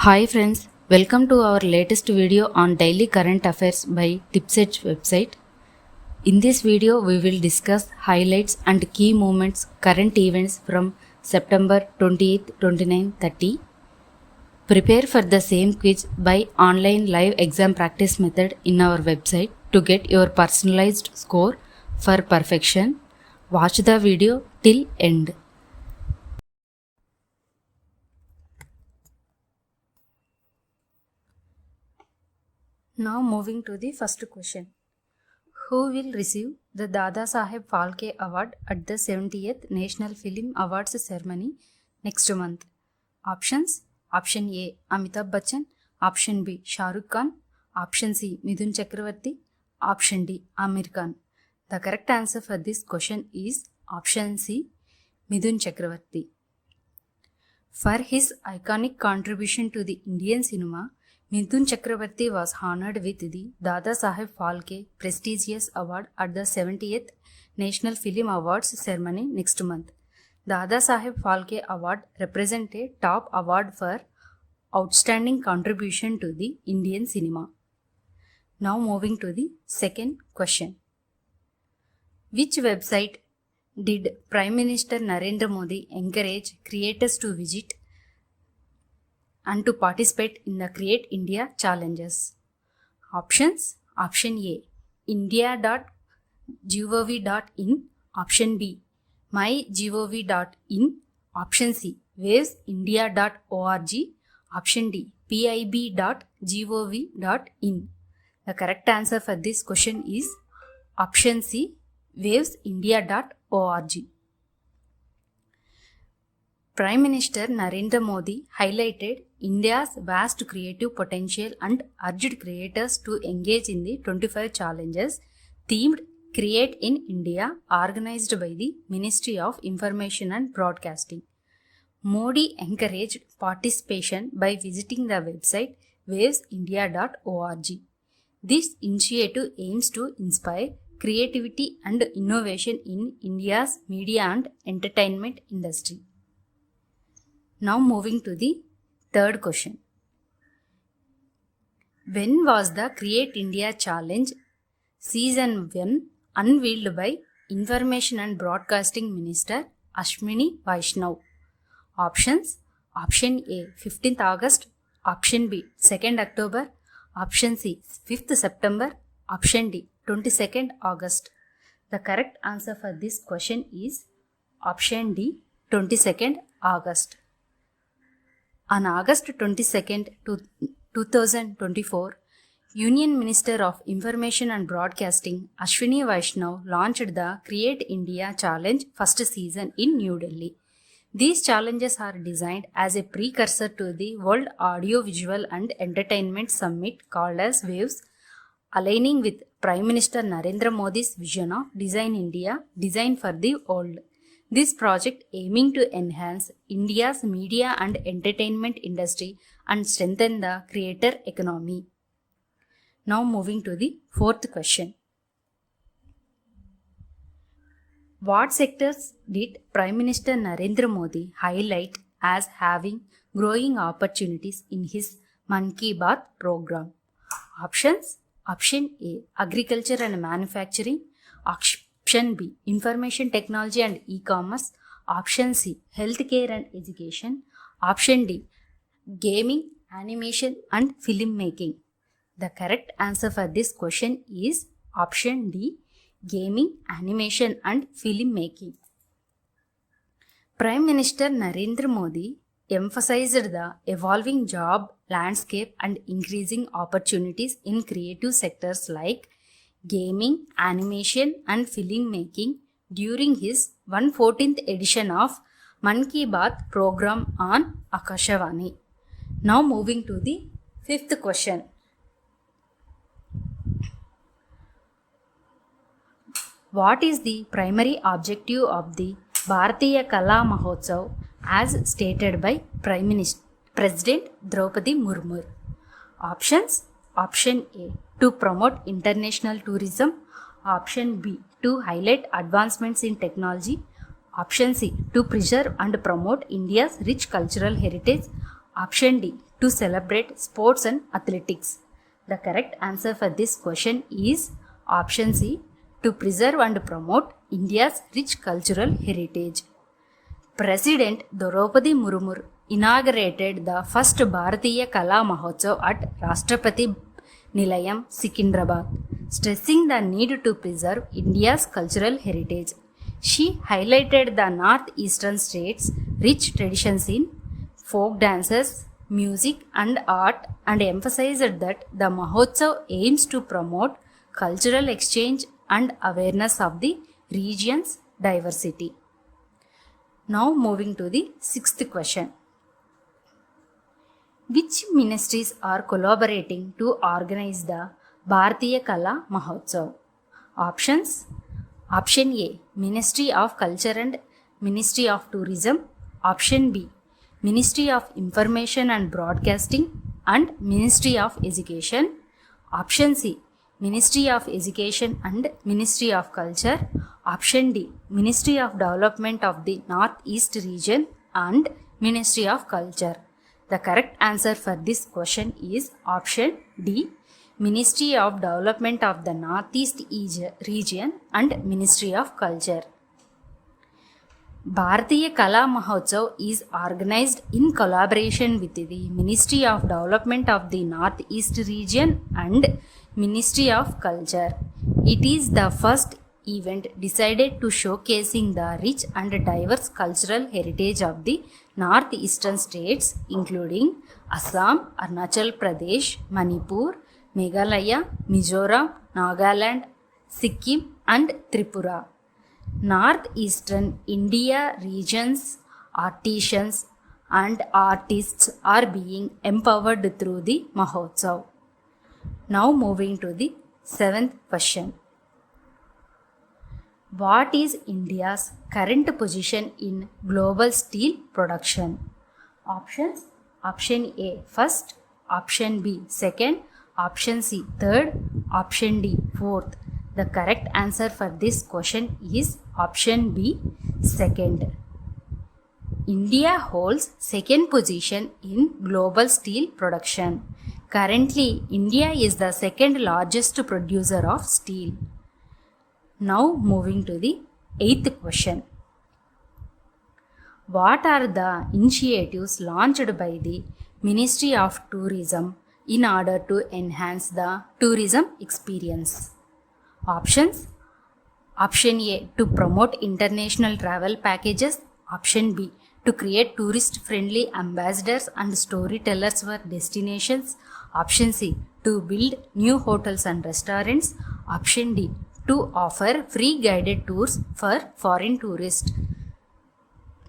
Hi friends, welcome to our latest video on daily current affairs by Tipsedge website. In this video, we will discuss highlights and key moments, current events from September 28th, 29th, 30. Prepare for the same quiz by online live exam practice method in our website to get your personalized score for perfection. Watch the video till end. Now moving to the first question. Who will receive the Dada Saheb Phalke Award at the 70th National Film Awards ceremony next month? Options: Option A, Amitabh Bachchan. Option B, Shah Rukh Khan. Option C, Midhun Chakravarti. Option D, Amir Khan. The correct answer for this question is Option C, Midhun Chakravarti. For his iconic contribution to the Indian cinema, Midhun Chakravarti was honored with the Dada Saheb Phalke prestigious award at the 70th National Film Awards ceremony next month. Dada Saheb Phalke Award represents a top award for outstanding contribution to the Indian cinema. Now moving to the second question. Which website did Prime Minister Narendra Modi encourage creators to visit and to participate in the Create India challenges? Options: Option A, india.gov.in. Option B, mygov.in. Option C, wavesindia.org. Option D, pib.gov.in. The correct answer for this question is Option C, wavesindia.org. Prime Minister Narendra Modi highlighted India's vast creative potential and urged creators to engage in the 25 challenges themed Create in India organized by the Ministry of Information and Broadcasting. Modi encouraged participation by visiting the website wavesindia.org. This initiative aims to inspire creativity and innovation in India's media and entertainment industry. Now moving to the third question. When was the Create India Challenge Season 1 unveiled by Information and Broadcasting Minister Ashwini Vaishnav? Options: Option A, 15th August. Option B, 2nd October. Option C, 5th September. Option D, 22nd August. The correct answer for this question is Option D, 22nd August. On August 22nd, 2024, Union Minister of Information and Broadcasting Ashwini Vaishnav launched the Create India Challenge first season in New Delhi. These challenges are designed as a precursor to the World Audiovisual and Entertainment Summit called as WAVES, aligning with Prime Minister Narendra Modi's vision of Design India, Design for the World. This project aiming to enhance India's media and entertainment industry and strengthen the creator economy. Now moving to the fourth question. What sectors did Prime Minister Narendra Modi highlight as having growing opportunities in his Mann Ki Baat program? Options: Option A, agriculture and manufacturing. Option B, information technology and e-commerce. Option C, healthcare and education. Option D, gaming, animation and filmmaking. The correct answer for this question is Option D, gaming, animation and filmmaking. Prime Minister Narendra Modi emphasized the evolving job landscape and increasing opportunities in creative sectors like gaming, animation and filmmaking during his 114th edition of Mann Ki Baat program on Akashvani. Now moving to the fifth question. What is the primary objective of the Bharatiya Kala Mahotsav as stated by President Draupadi Murmu? Options: Option A, to promote international tourism. Option B, to highlight advancements in technology. Option C, to preserve and promote India's rich cultural heritage. Option D, to celebrate sports and athletics? The correct answer for this question is option C, to preserve and promote India's rich cultural heritage. President Draupadi Murmu inaugurated the first Bharatiya Kala Mahotsav at Rashtrapati Nilayam, Secunderabad, stressing the need to preserve India's cultural heritage. She highlighted the northeastern states' rich traditions in folk dances, music and art, and emphasized that the Mahotsav aims to promote cultural exchange and awareness of the region's diversity. Now moving to the sixth question. Which ministries are collaborating to organize the Bharatiya Kala Mahotsav? Options. Option A, Ministry of Culture and Ministry of Tourism. Option B, Ministry of Information and Broadcasting and Ministry of Education. Option C, Ministry of Education and Ministry of Culture. Option D, Ministry of Development of the Northeast Region and Ministry of Culture. The correct answer for this question is option D, Ministry of Development of the Northeast Region and Ministry of Culture. Bharatiya Kala Mahotsav is organized in collaboration with the Ministry of Development of the Northeast Region and Ministry of Culture. It is the first event decided to showcasing the rich and diverse cultural heritage of the northeastern states including Assam, Arunachal Pradesh, Manipur, Meghalaya, Mizoram, Nagaland, Sikkim and Tripura. Northeastern India region's artisans and artists are being empowered through the Mahotsav. Now moving to the seventh question. What is India's current position in global steel production? Options. Option A, first. Option B, second. Option C, third. Option D, fourth. The correct answer for this question is option B, second. India holds second position in global steel production. Currently, India is the second largest producer of steel. Now moving to the eighth question. What are the initiatives launched by the Ministry of Tourism in order to enhance the tourism experience? Options. Option A, to promote international travel packages. Option B, to create tourist-friendly ambassadors and storytellers for destinations. Option C, to build new hotels and restaurants. Option D, to offer free guided tours for foreign tourists.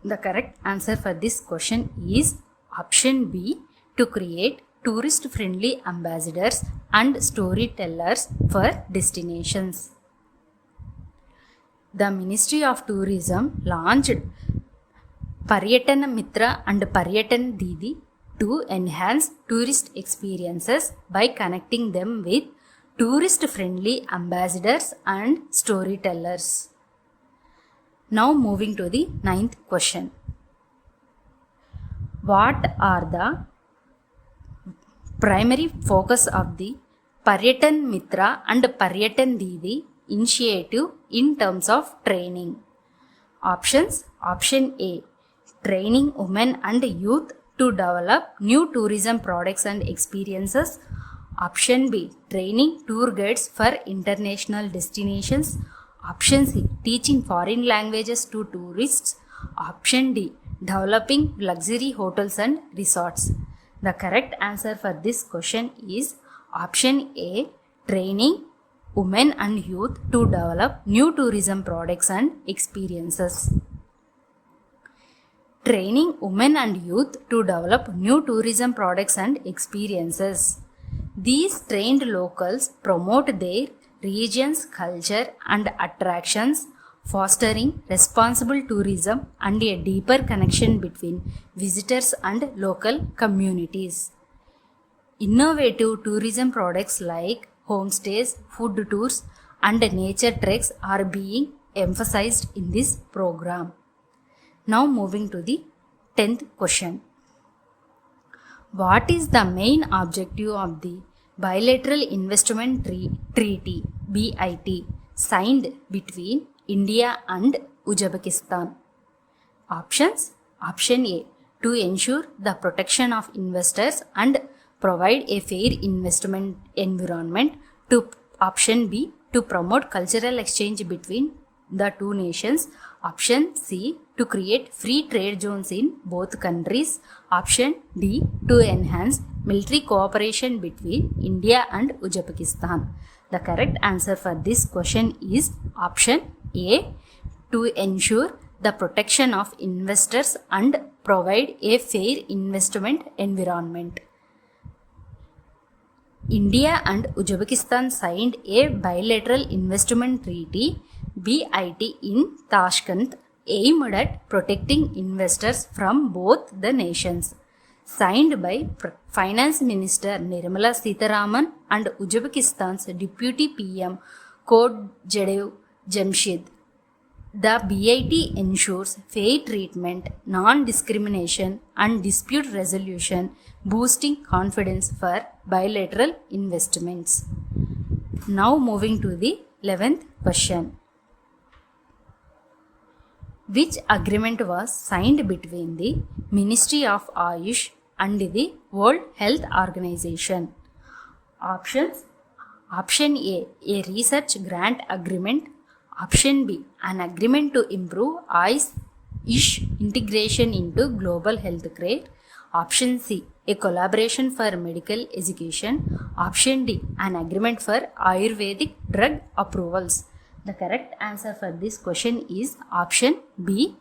The correct answer for this question is option B, to create tourist-friendly ambassadors and storytellers for destinations. The Ministry of Tourism launched Paryatan Mitra and Paryatan Didi to enhance tourist experiences by connecting them with tourist-friendly ambassadors and storytellers. Now moving to the ninth question. What are the primary focus of the Paryatan Mitra and Paryatan Didi initiative in terms of training? Options. Option A, training women and youth to develop new tourism products and experiences. Option B, training tour guides for international destinations. Option C, teaching foreign languages to tourists. Option D, developing luxury hotels and resorts. The correct answer for this question is option A, training women and youth to develop new tourism products and experiences. Training women and youth to develop new tourism products and experiences. These trained locals promote their region's culture and attractions, fostering responsible tourism and a deeper connection between visitors and local communities. Innovative tourism products like homestays, food tours, and nature treks are being emphasized in this program. Now moving to the 10th question. What is the main objective of the Bilateral Investment Treaty (BIT) signed between India and Uzbekistan? Options. Option A. To ensure the protection of investors and provide a fair investment environment. Option B. To promote cultural exchange between the two nations. Option C. To create free trade zones in both countries. Option D. To enhance military cooperation between India and Uzbekistan. The correct answer for this question is option A. To ensure the protection of investors and provide a fair investment environment. India and Uzbekistan signed a bilateral investment treaty (BIT) in Tashkent aimed at protecting investors from both the nations. Signed by Finance Minister Nirmala Sitharaman and Uzbekistan's Deputy PM Khodjayev Jamshid. The BIT ensures fair treatment, non-discrimination and dispute resolution, boosting confidence for bilateral investments. Now moving to the 11th question. Which agreement was signed between the Ministry of Ayush and the World Health Organization? Options. Option A. A research grant agreement. Option B. An agreement to improve Ayush integration into global healthcare. Option C. A collaboration for medical education. Option D. An agreement for Ayurvedic drug approvals. The correct answer for this question is option B.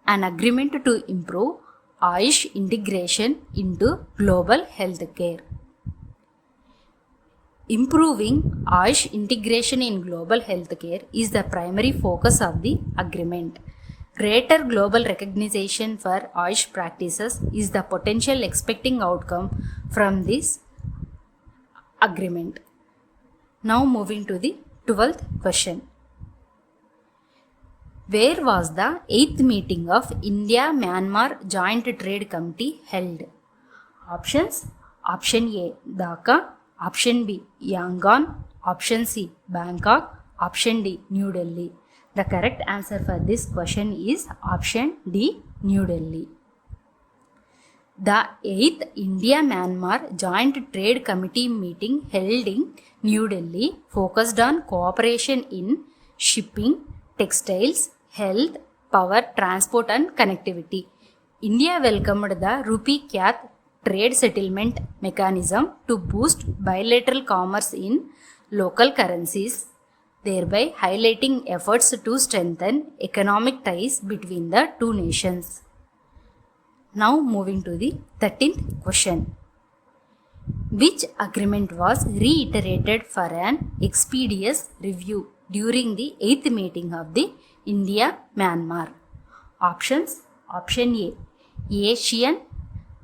An agreement to improve Ayush integration into global healthcare. Improving Ayush integration in global healthcare is the primary focus of the agreement. Greater global recognition for Ayush practices is the potential expecting outcome from this agreement. Now moving to the 12th question. Where was the 8th meeting of India-Myanmar Joint Trade Committee held? Options. Option A. Dhaka. Option B. Yangon. Option C. Bangkok. Option D. New Delhi. The correct answer for this question is option D. New Delhi. The 8th India-Myanmar Joint Trade Committee meeting held in New Delhi focused on cooperation in shipping, textiles, health, power, transport and connectivity. India welcomed the Rupee Kyath trade settlement mechanism to boost bilateral commerce in local currencies, thereby highlighting efforts to strengthen economic ties between the two nations. Now moving to the 13th question. Which agreement was reiterated for an expeditious review during the 8th meeting of the India-Myanmar? Options. Option A. Asian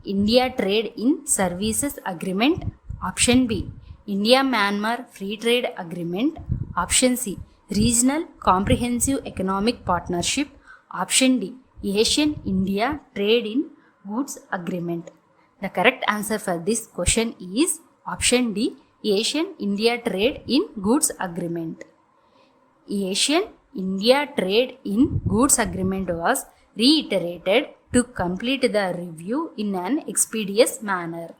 India Trade in Services Agreement. Option B. India-Myanmar Free Trade Agreement. Option C. Regional Comprehensive Economic Partnership. Option D. Asian India Trade in Goods Agreement. The correct answer for this question is option D. Asian India Trade in Goods Agreement. Asian India Trade in Goods Agreement was reiterated to complete the review in an expeditious manner.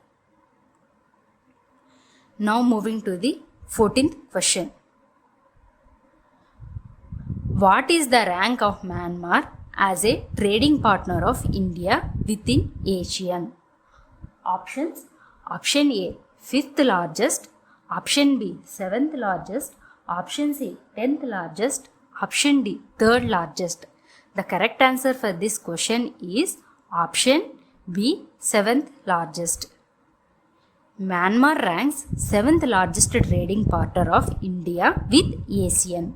Now moving to the 14th question. What is the rank of Myanmar as a trading partner of India within ASEAN? Options. Option A. 5th largest. Option B. 7th largest. Option C. 10th largest. Option D. 3rd largest. The correct answer for this question is option B. 7th largest. Myanmar ranks 7th largest trading partner of India with ASEAN.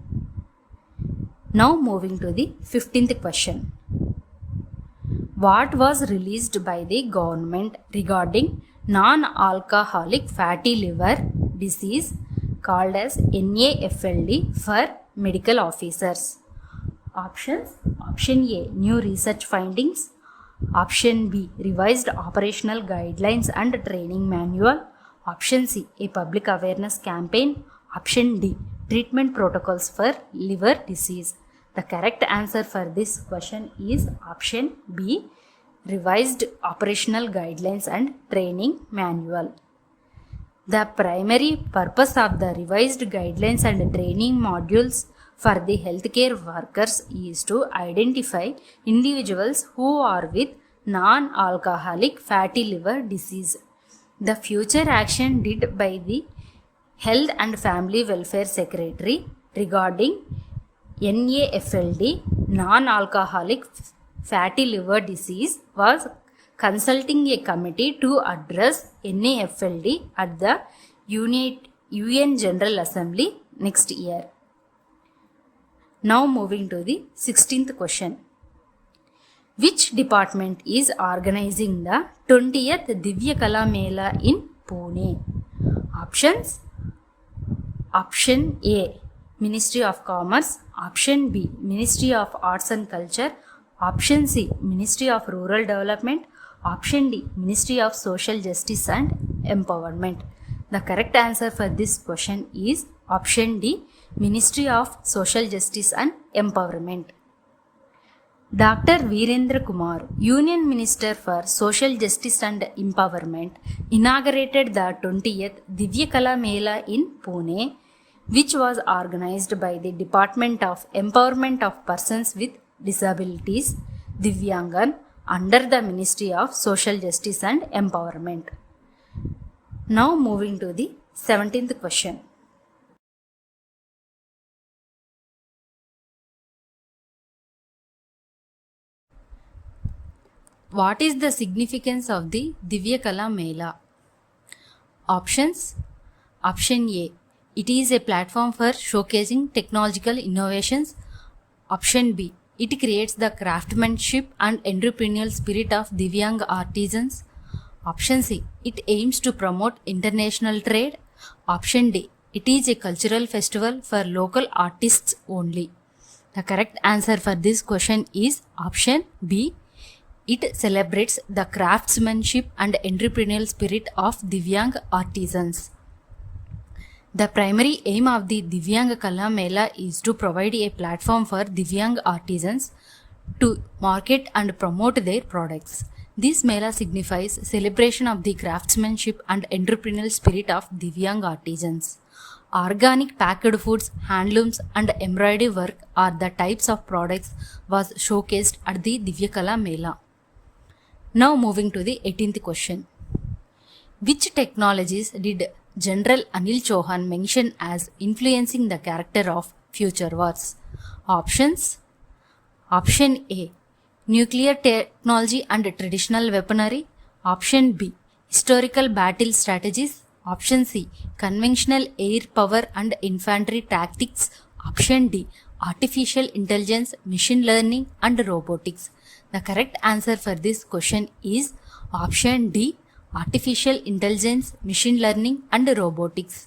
Now moving to the 15th question. What was released by the government regarding non-alcoholic fatty liver disease called as NAFLD for medical officers? Options. Option A. New research findings. Option B, revised operational guidelines and training manual. Option C, a public awareness campaign. Option D, treatment protocols for liver disease. The correct answer for this question is option B, revised operational guidelines and training manual. The primary purpose of the revised guidelines and training modules for the healthcare workers is to identify individuals who are with non-alcoholic fatty liver disease. The future action did by the Health and Family Welfare Secretary regarding NAFLD, non-alcoholic fatty liver disease, was consulting a committee to address NAFLD at the UN General Assembly next year. Now moving to the 16th question. Which department is organizing the 20th Divya Kala Mela in Pune? Options. Option A, Ministry of Commerce. Option B, Ministry of Arts and Culture. Option C, Ministry of Rural Development. Option D, Ministry of Social Justice and Empowerment. The correct answer for this question is option D, Ministry of Social Justice and Empowerment. Dr. Virendra Kumar, Union Minister for Social Justice and Empowerment, inaugurated the 20th Divya Kala Mela in Pune, which was organized by the Department of Empowerment of Persons with Disabilities, Divyangan, under the Ministry of Social Justice and Empowerment. Now moving to the 17th question. What is the significance of the Divya Kala Mela? Options. Option A, it is a platform for showcasing technological innovations. Option B, it creates the craftsmanship and entrepreneurial spirit of Divyang artisans. Option C, it aims to promote international trade. Option D, it is a cultural festival for local artists only. The correct answer for this question is option B. It celebrates the craftsmanship and entrepreneurial spirit of Divyang artisans. The primary aim of the Divyang Kala Mela is to provide a platform for Divyang artisans to market and promote their products. This Mela signifies celebration of the craftsmanship and entrepreneurial spirit of Divyang artisans. Organic packed foods, handlooms and embroidery work are the types of products was showcased at the Divya Kala Mela. Now moving to the 18th question. Which technologies did General Anil Chauhan mention as influencing the character of future wars? Options. Option A, nuclear technology and traditional weaponry. Option B, historical battle strategies. Option C, conventional air power and infantry tactics. Option D, artificial intelligence, machine learning and robotics. The correct answer for this question is option D, artificial intelligence, machine learning and robotics.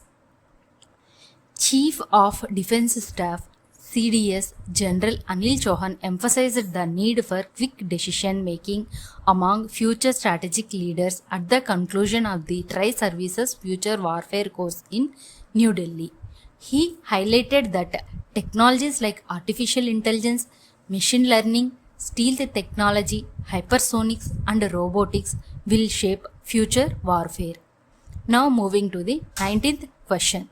Chief of Defence Staff CDS General Anil Chauhan emphasized the need for quick decision making among future strategic leaders at the conclusion of the Tri-Services Future Warfare course in New Delhi. He highlighted that technologies like artificial intelligence, machine learning, stealth technology, hypersonics and robotics will shape future warfare. Now moving to the 19th question.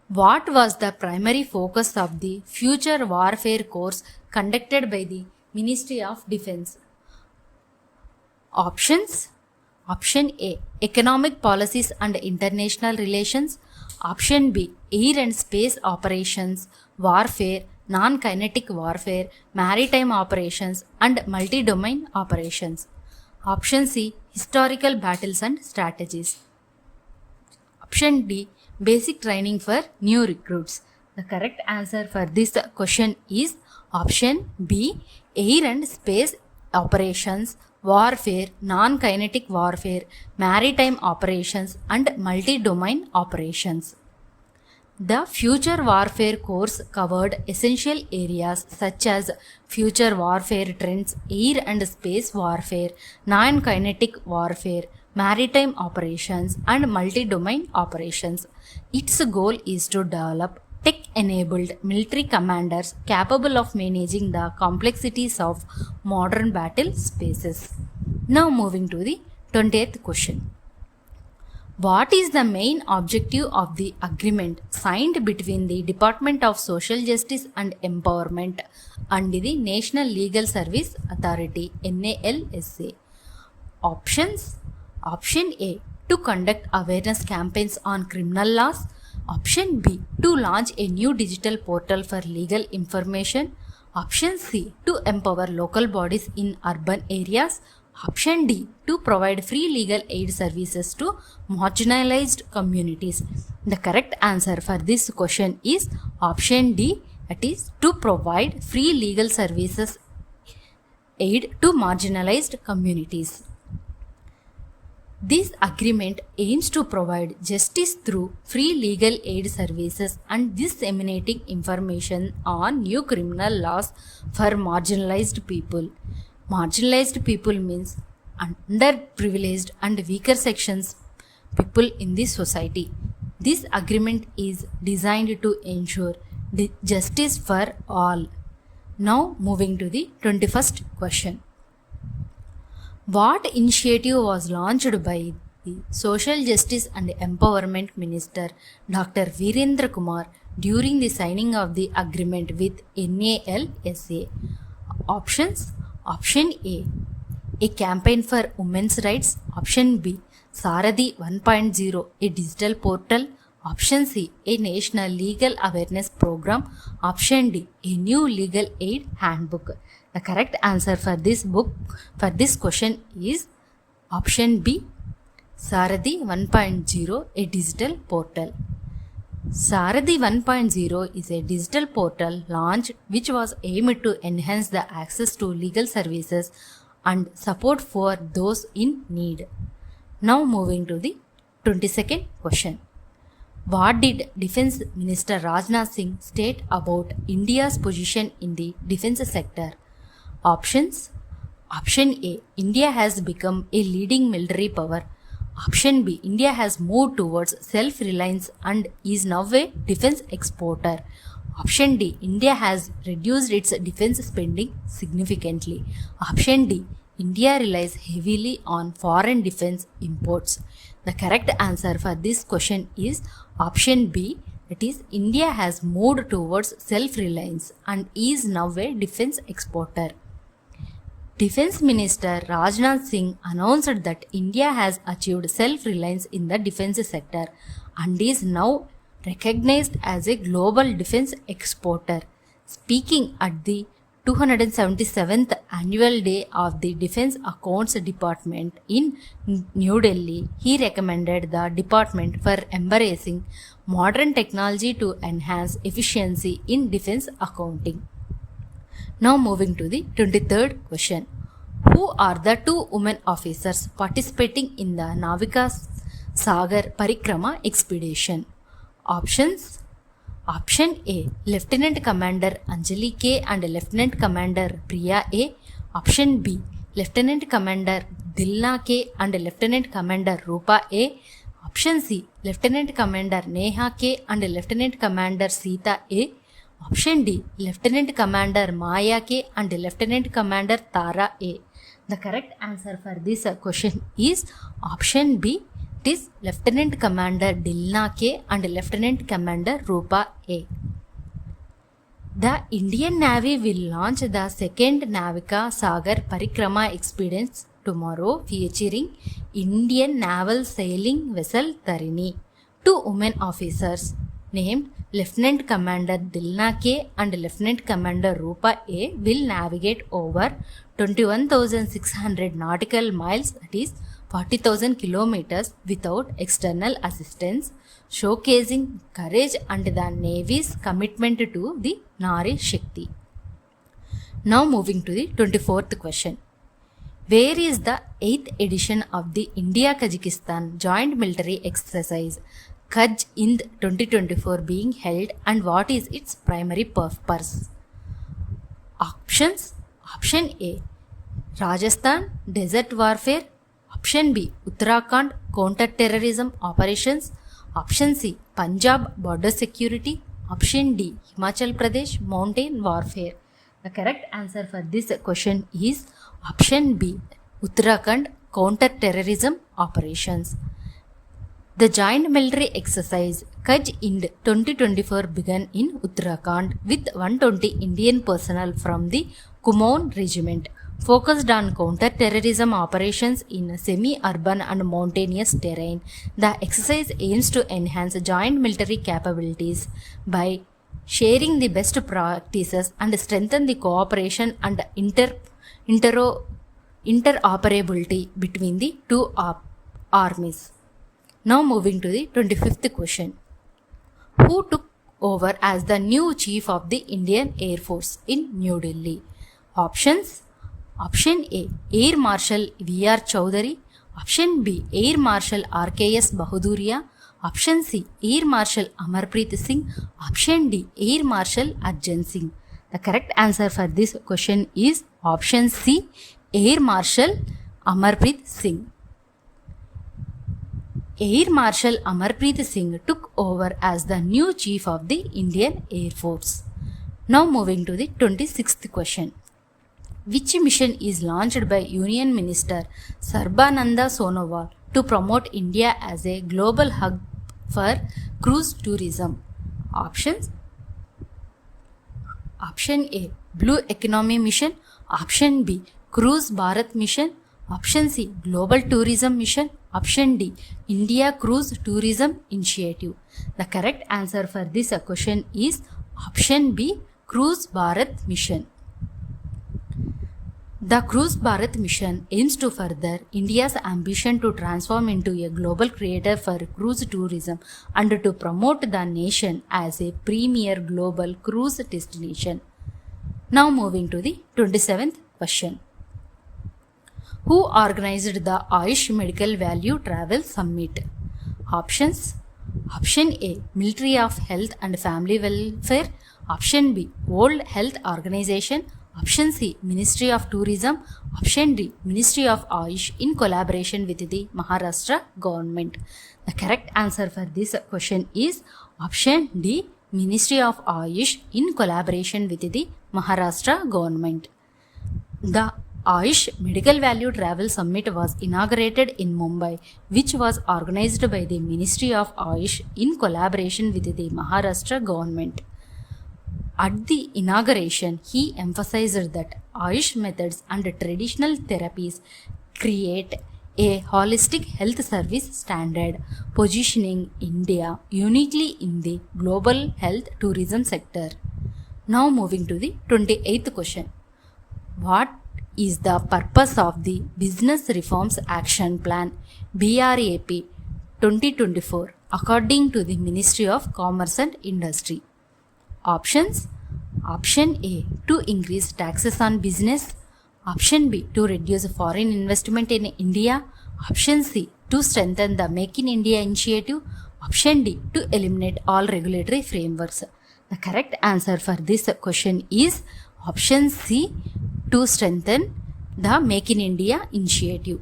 What was the primary focus of the Future Warfare course conducted by the Ministry of Defence? Options. Option A, economic policies and international relations. Option B, air and space operations, warfare, non-kinetic warfare, maritime operations and multi-domain operations. Option C, historical battles and strategies. Option D, basic training for new recruits. The correct answer for this question is option B, air and space operations, warfare, non-kinetic warfare, maritime operations and multi-domain operations. The Future Warfare course covered essential areas such as future warfare trends, air and space warfare, non-kinetic warfare, maritime operations, and multi-domain operations. Its goal is to develop tech-enabled military commanders capable of managing the complexities of modern battle spaces. Now moving to the 20th question. What is the main objective of the agreement signed between the Department of Social Justice and Empowerment and the National Legal Service Authority (NALSA)? Options: Option A, to conduct awareness campaigns on criminal laws. Option B, to launch a new digital portal for legal information. Option C, to empower local bodies in urban areas. Option D, to provide free legal aid services to marginalized communities. The correct answer for this question is option D, that is to provide free legal services aid to marginalized communities. This agreement aims to provide justice through free legal aid services and disseminating information on new criminal laws for marginalized people. Marginalized people means underprivileged and weaker sections people in this society. This agreement is designed to ensure the justice for all. Now moving to the 21st question. What initiative was launched by the Social Justice and Empowerment Minister Dr. Virendra Kumar during the signing of the agreement with NALSA? Options: Option A campaign for women's rights. Option B, Sarathi 1.0, a digital portal. Option C, a national legal awareness program. Option D, a new legal aid handbook. The correct answer for this question is option B, Sarathi 1.0, a digital portal. Sarathi 1.0 is a digital portal launched which was aimed to enhance the access to legal services and support for those in need. Now moving to the 22nd question. What did Defense Minister Rajnath Singh state about India's position in the defense sector? Options: Option A, India has become a leading military power. Option B, India has moved towards self-reliance and is now a defense exporter. Option D, India has reduced its defense spending significantly. Option D, India relies heavily on foreign defense imports. The correct answer for this question is option B, that is India has moved towards self-reliance and is now a defense exporter. Defense Minister Rajnath Singh announced that India has achieved self-reliance in the defense sector and is now recognized as a global defense exporter. Speaking at the 277th Annual Day of the Defense Accounts Department in New Delhi, he recommended the department for embracing modern technology to enhance efficiency in defense accounting. Now moving to the 23rd question. Who are the two women officers participating in the Navika Sagar Parikrama expedition? Options: Option A, Lieutenant Commander Anjali K and Lieutenant Commander Priya A. Option B, Lieutenant Commander Dilna K and Lieutenant Commander Rupa A. Option C, Lieutenant Commander Neha K and Lieutenant Commander Sita A. Option D, Lieutenant Commander Maya K and Lieutenant Commander Tara A. The correct answer for this question is option B, it is Lieutenant Commander Dilna K and Lieutenant Commander Rupa A. The Indian Navy will launch the second Navika Sagar Parikrama expedition tomorrow, featuring Indian naval sailing vessel Tarini. Two women officers named Lieutenant Commander Dilna K and Lieutenant Commander Rupa A will navigate over 21,600 nautical miles, that is 40,000 kilometers, without external assistance, showcasing courage and the Navy's commitment to the Nari Shakti. Now moving to the 24th question. Where is the 8th edition of the India-Kazakhstan joint military exercise Kutch Ind 2024 being held and what is its primary purpose? Options: Option A, Rajasthan desert warfare. Option B, Uttarakhand counter-terrorism operations. Option C, Punjab border security. Option D, Himachal Pradesh mountain warfare. The correct answer for this question is option B, Uttarakhand counter-terrorism operations. The joint military exercise Kutch Ind 2024 began in Uttarakhand with 120 Indian personnel from the Kumaon regiment, focused on counter-terrorism operations in semi-urban and mountainous terrain. The exercise aims to enhance joint military capabilities by sharing the best practices and strengthen the cooperation and interoperability between the two armies. Now moving to the 25th question. Who took over as the new chief of the Indian Air Force in New Delhi? Options: Option A, Air Marshal V.R. Chowdhury. Option B, Air Marshal R.K.S. Bahaduria. Option C, Air Marshal Amarpreet Singh. Option D, Air Marshal Arjan Singh. The correct answer for this question is option C, Air Marshal Amarpreet Singh. Air Marshal Amarpreet Singh took over as the new chief of the Indian Air Force. Now moving to the 26th question. Which mission is launched by Union Minister Sarbananda Sonowal to promote India as a global hub for cruise tourism? Options: Option A, Blue Economy Mission. Option B, Cruise Bharat Mission. Option C, Global Tourism Mission. Option D, India Cruise Tourism Initiative. The correct answer for this question is option B, Cruise Bharat Mission. The Cruise Bharat Mission aims to further India's ambition to transform into a global creator for cruise tourism and to promote the nation as a premier global cruise destination. Now moving to the 27th question. Who organized the Ayush Medical Value Travel Summit? Options: Option A, Ministry of Health and Family Welfare. Option B, World Health Organization. Option C, Ministry of Tourism. Option D, Ministry of Ayush in collaboration with the Maharashtra government. The correct answer for this question is option D, Ministry of Ayush in collaboration with the Maharashtra government. The Ayush Medical Value Travel Summit was inaugurated in Mumbai, which was organized by the Ministry of Ayush in collaboration with the Maharashtra government. At the inauguration, he emphasized that Ayush methods and traditional therapies create a holistic health service standard, positioning India uniquely in the global health tourism sector. Now moving to the 28th question. What is the purpose of the Business Reforms Action Plan BRAP 2024 according to the Ministry of Commerce and Industry? Options: Option A, to increase taxes on business. Option B, to reduce foreign investment in India. Option C, to strengthen the Make in India initiative. Option D, to eliminate all regulatory frameworks. The correct answer for this question is option C, to strengthen the Make in India initiative.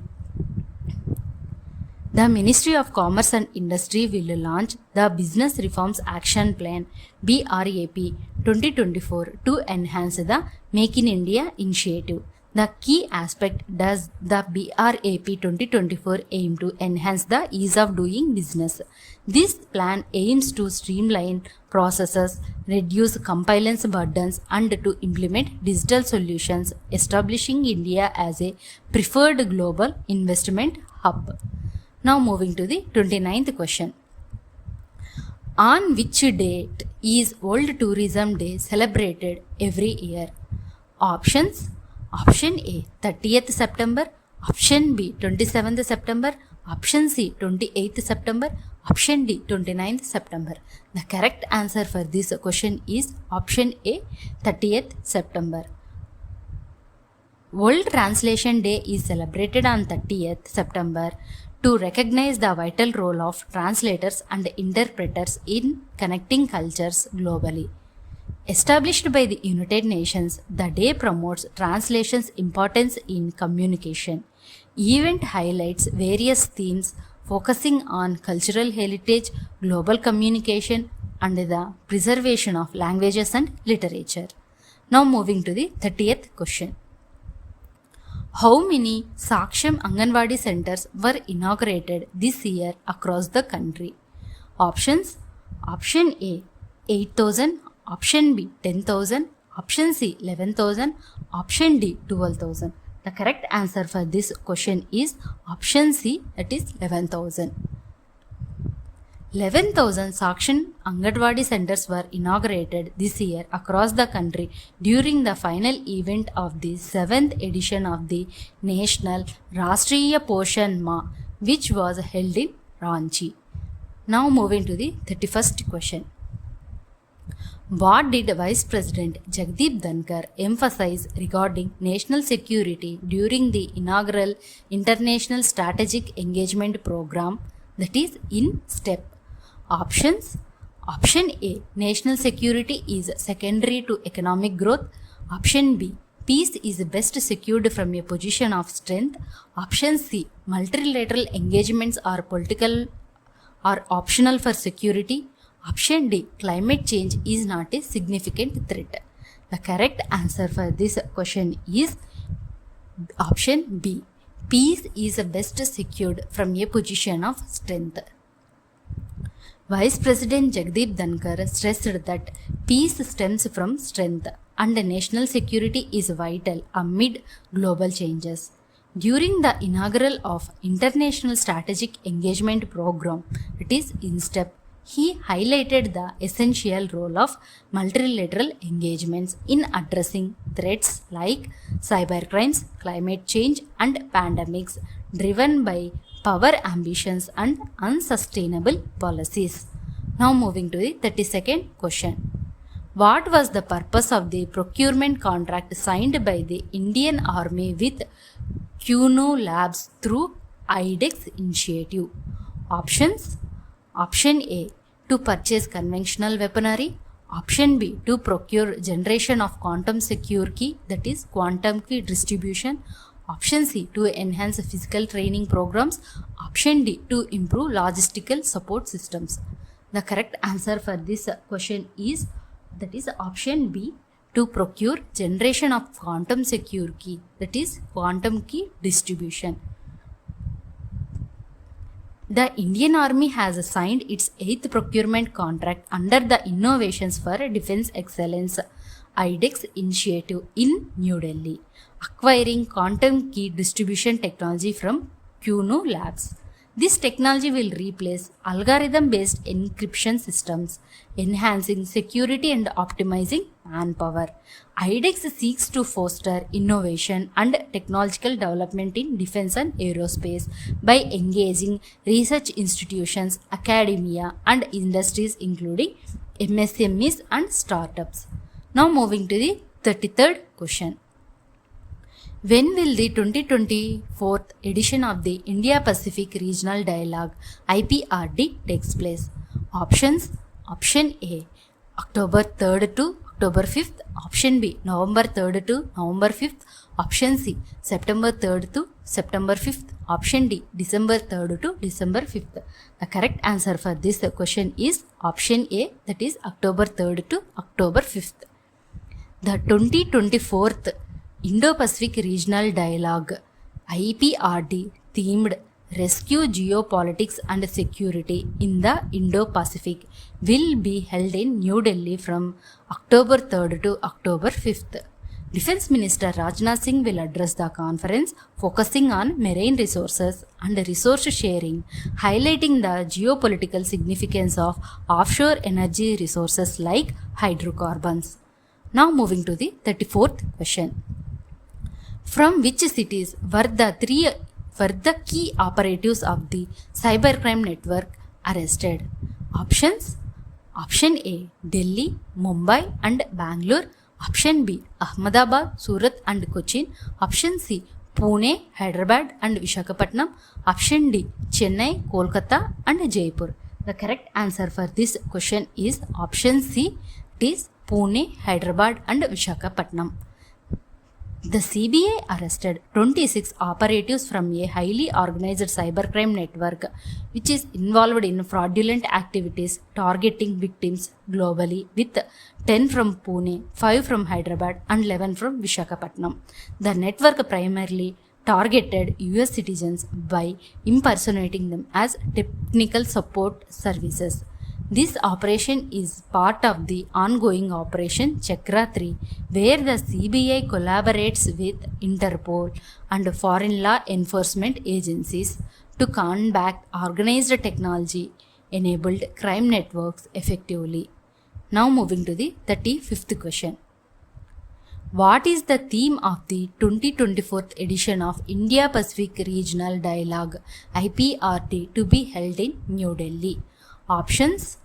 The Ministry of Commerce and Industry will launch the Business Reforms Action Plan BRAP 2024 to enhance the Make in India initiative. The key aspect does the BRAP 2024 aim to enhance the ease of doing business. This plan aims to streamline processes, reduce compliance burdens, and to implement digital solutions, establishing India as a preferred global investment hub. Now moving to the 29th question. On which date is World Tourism Day celebrated every year? Options: Option A, 30th September. Option B, 27th September. Option C, 28th September. Option D, 29th September. The correct answer for this question is option A, 30th September. World Translation Day is celebrated on 30th September to recognize the vital role of translators and interpreters in connecting cultures globally. Established by the United Nations, the day promotes translation's importance in communication. Event highlights various themes focusing on cultural heritage, global communication, and the preservation of languages and literature. Now moving to the 30th question. How many Saksham Anganwadi centers were inaugurated this year across the country? Options: Option A 8,000, Option B 10,000, Option C 11,000, Option D 12,000. The correct answer for this question is Option C, that is 11,000. 11,000 Saksham Anganwadi centers were inaugurated this year across the country during the final event of the 7th edition of the National Rashtriya Poshan Ma, which was held in Ranchi. Now moving to the 31st question. What did Vice President Jagdeep Dhankar emphasize regarding national security during the inaugural International Strategic Engagement Program, that is in STEP? Options: Option A, national security is secondary to economic growth. Option B, peace is best secured from a position of strength. Option C, multilateral engagements are political or optional for security. Option D, climate change is not a significant threat. The correct answer for this question is Option B, peace is best secured from a position of strength. Vice President Jagdeep Dhankar stressed that peace stems from strength and national security is vital amid global changes. During the inaugural of International Strategic Engagement Program, it is INSTEP, he highlighted the essential role of multilateral engagements in addressing threats like cybercrimes, climate change, and pandemics driven by power ambitions and unsustainable policies. Now moving to the 32nd question. What was the purpose of the procurement contract signed by the Indian Army with QNO Labs through IDEX initiative? Options: Option A, to purchase conventional weaponry. Option B, to procure generation of quantum secure key, that is quantum key distribution. Option C, to enhance physical training programs. Option D, to improve logistical support systems. The correct answer for this question is, that is Option B, to procure generation of quantum secure key, that is quantum key distribution. The Indian Army has signed its 8th procurement contract under the Innovations for Defence Excellence IDEX initiative in New Delhi, acquiring quantum key distribution technology from QNO Labs. This technology will replace algorithm-based encryption systems, enhancing security and optimizing manpower. IDEX seeks to foster innovation and technological development in defense and aerospace by engaging research institutions, academia, and industries including MSMEs and startups. Now moving to the 33rd question. When will the 2024th edition of the India-Pacific Regional Dialogue IPRD takes place? Options: Option A, October 3rd to October 5th. Option B, November 3rd to November 5th. Option C, September 3rd to September 5th. Option D, December 3rd to December 5th. The correct answer for this question is Option A, that is October 3rd to October 5th. The 2024th Indo-Pacific Regional Dialogue IPRD themed Rescue Geopolitics and Security in the Indo-Pacific will be held in New Delhi from October 3rd to October 5th. Defense Minister Rajnath Singh will address the conference focusing on marine resources and resource sharing, highlighting the geopolitical significance of offshore energy resources like hydrocarbons. Now moving to the 34th question. From which cities were the key operatives of the cybercrime network arrested? Options: Option A, Delhi, Mumbai and Bangalore. Option B, Ahmedabad, Surat and Cochin. Option C, Pune, Hyderabad and Visakhapatnam. Option D, Chennai, Kolkata and Jaipur. The correct answer for this question is option C. It is Pune, Hyderabad and Visakhapatnam. The CBI arrested 26 operatives from a highly organized cybercrime network which is involved in fraudulent activities targeting victims globally, with 10 from Pune, 5 from Hyderabad and 11 from Visakhapatnam. The network primarily targeted US citizens by impersonating them as technical support services. This operation is part of the ongoing Operation Chakra 3, where the CBI collaborates with Interpol and foreign law enforcement agencies to combat organized technology-enabled crime networks effectively. Now moving to the 35th question. What is the theme of the 2024th edition of India Pacific Regional Dialogue IPRD to be held in New Delhi? Options: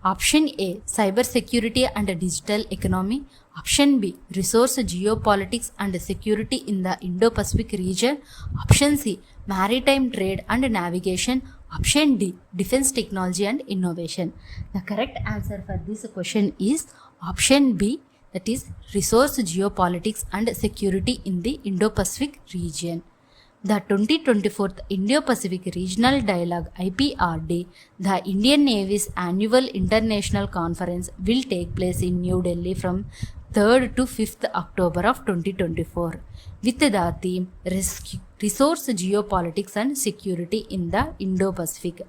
Option A, cybersecurity and digital economy. Option B, resource geopolitics and security in the Indo-Pacific region. Option C, maritime trade and navigation. Option D, defense technology and innovation. The correct answer for this question is option B, that is resource geopolitics and security in the Indo-Pacific region. The 2024th Indo-Pacific Regional Dialogue IPRD, the Indian Navy's annual international conference, will take place in New Delhi from 3rd to 5th October of 2024 with the theme Resource Geopolitics and Security in the Indo-Pacific.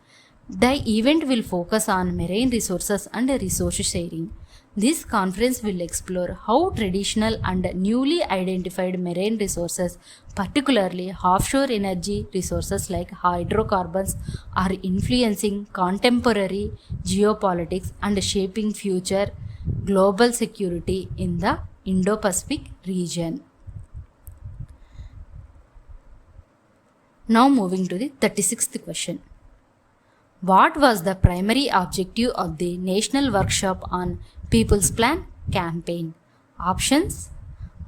The event will focus on marine resources and resource sharing. This conference will explore how traditional and newly identified marine resources, particularly offshore energy resources like hydrocarbons, are influencing contemporary geopolitics and shaping future global security in the Indo-Pacific region. Now moving to the 36th question. What was the primary objective of the National Workshop on People's Plan campaign? Options: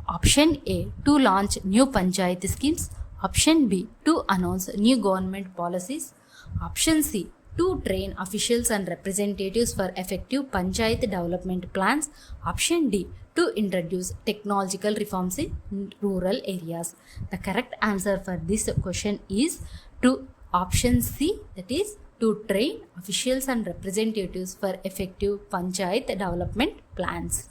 Option A, to launch new panchayat schemes. Option B, to announce new government policies. Option C, to train officials and representatives for effective panchayat development plans. Option D, to introduce technological reforms in rural areas. The correct answer for this question is to option C, that is to train officials and representatives for effective panchayat development plans.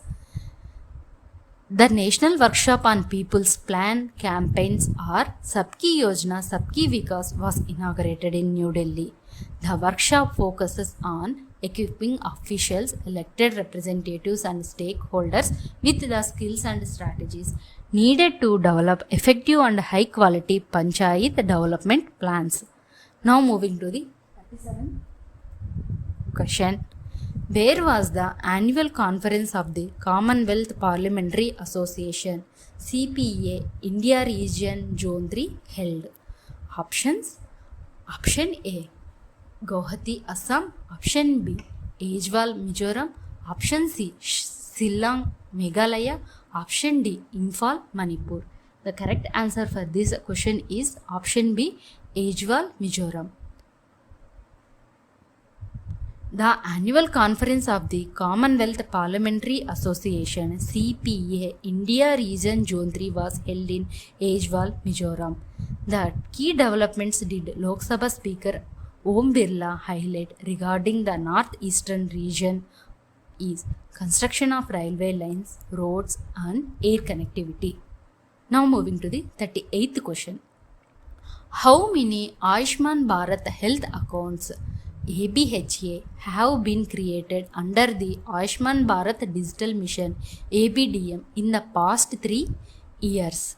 The National Workshop on People's Plan campaigns or Sabki Yojana Sabki Vikas was inaugurated in New Delhi. The workshop focuses on equipping officials, elected representatives and stakeholders with the skills and strategies needed to develop effective and high quality panchayat development plans. Now moving to the 37th question. Where was the annual conference of the Commonwealth Parliamentary Association CPA India Region Zone 3 held? Options: Option A, Guwahati, Assam. Option B, Aizawl, Mizoram. Option C, Shillong, Meghalaya. Option D, Imphal, Manipur. The correct answer for this question is option B, Aizawl, Mizoram. The annual conference of the Commonwealth Parliamentary Association CPA India Region Zone 3 was held in Aizawl, Mizoram. The key developments did Lok Sabha Speaker Om Birla highlight regarding the northeastern region is construction of railway lines, roads and air connectivity. Now moving to the 38th question. How many Ayushman Bharat health accounts ABHA have been created under the Ayushman Bharat Digital Mission ABDM in the past 3 years?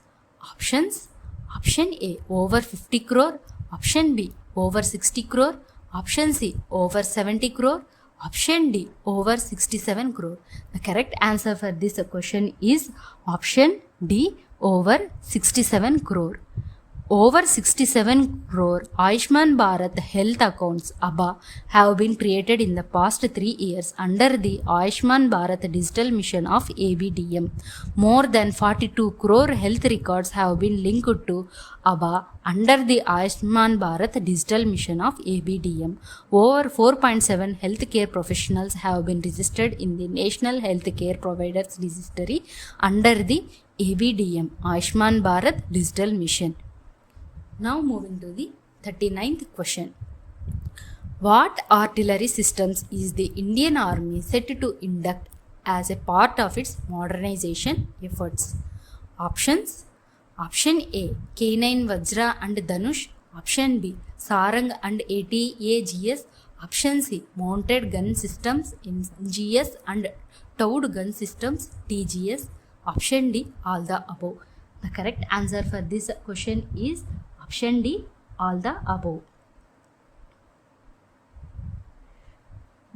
Options: Option A, over 50 crore. Option B, over 60 crore. Option C, over 70 crore. Option D, over 67 crore. The correct answer for this question is option D, over 67 crore. Over 67 crore Ayushman Bharat health accounts (ABA) have been created in the past 3 years under the Ayushman Bharat digital mission of ABDM. More than 42 crore health records have been linked to ABA under the Ayushman Bharat digital mission of ABDM. Over 4.7 healthcare professionals have been registered in the National Healthcare Providers Registry under the ABDM Ayushman Bharat digital mission. Now moving to the 39th question. What artillery systems is the Indian Army set to induct as a part of its modernization efforts? Options. Option A, K9 Vajra and Dhanush. Option B, Sarang and ATAGS. Option C, Mounted Gun Systems MGS and Towed Gun Systems TGS. Option D, all the above. The correct answer for this question is Option D, all the above.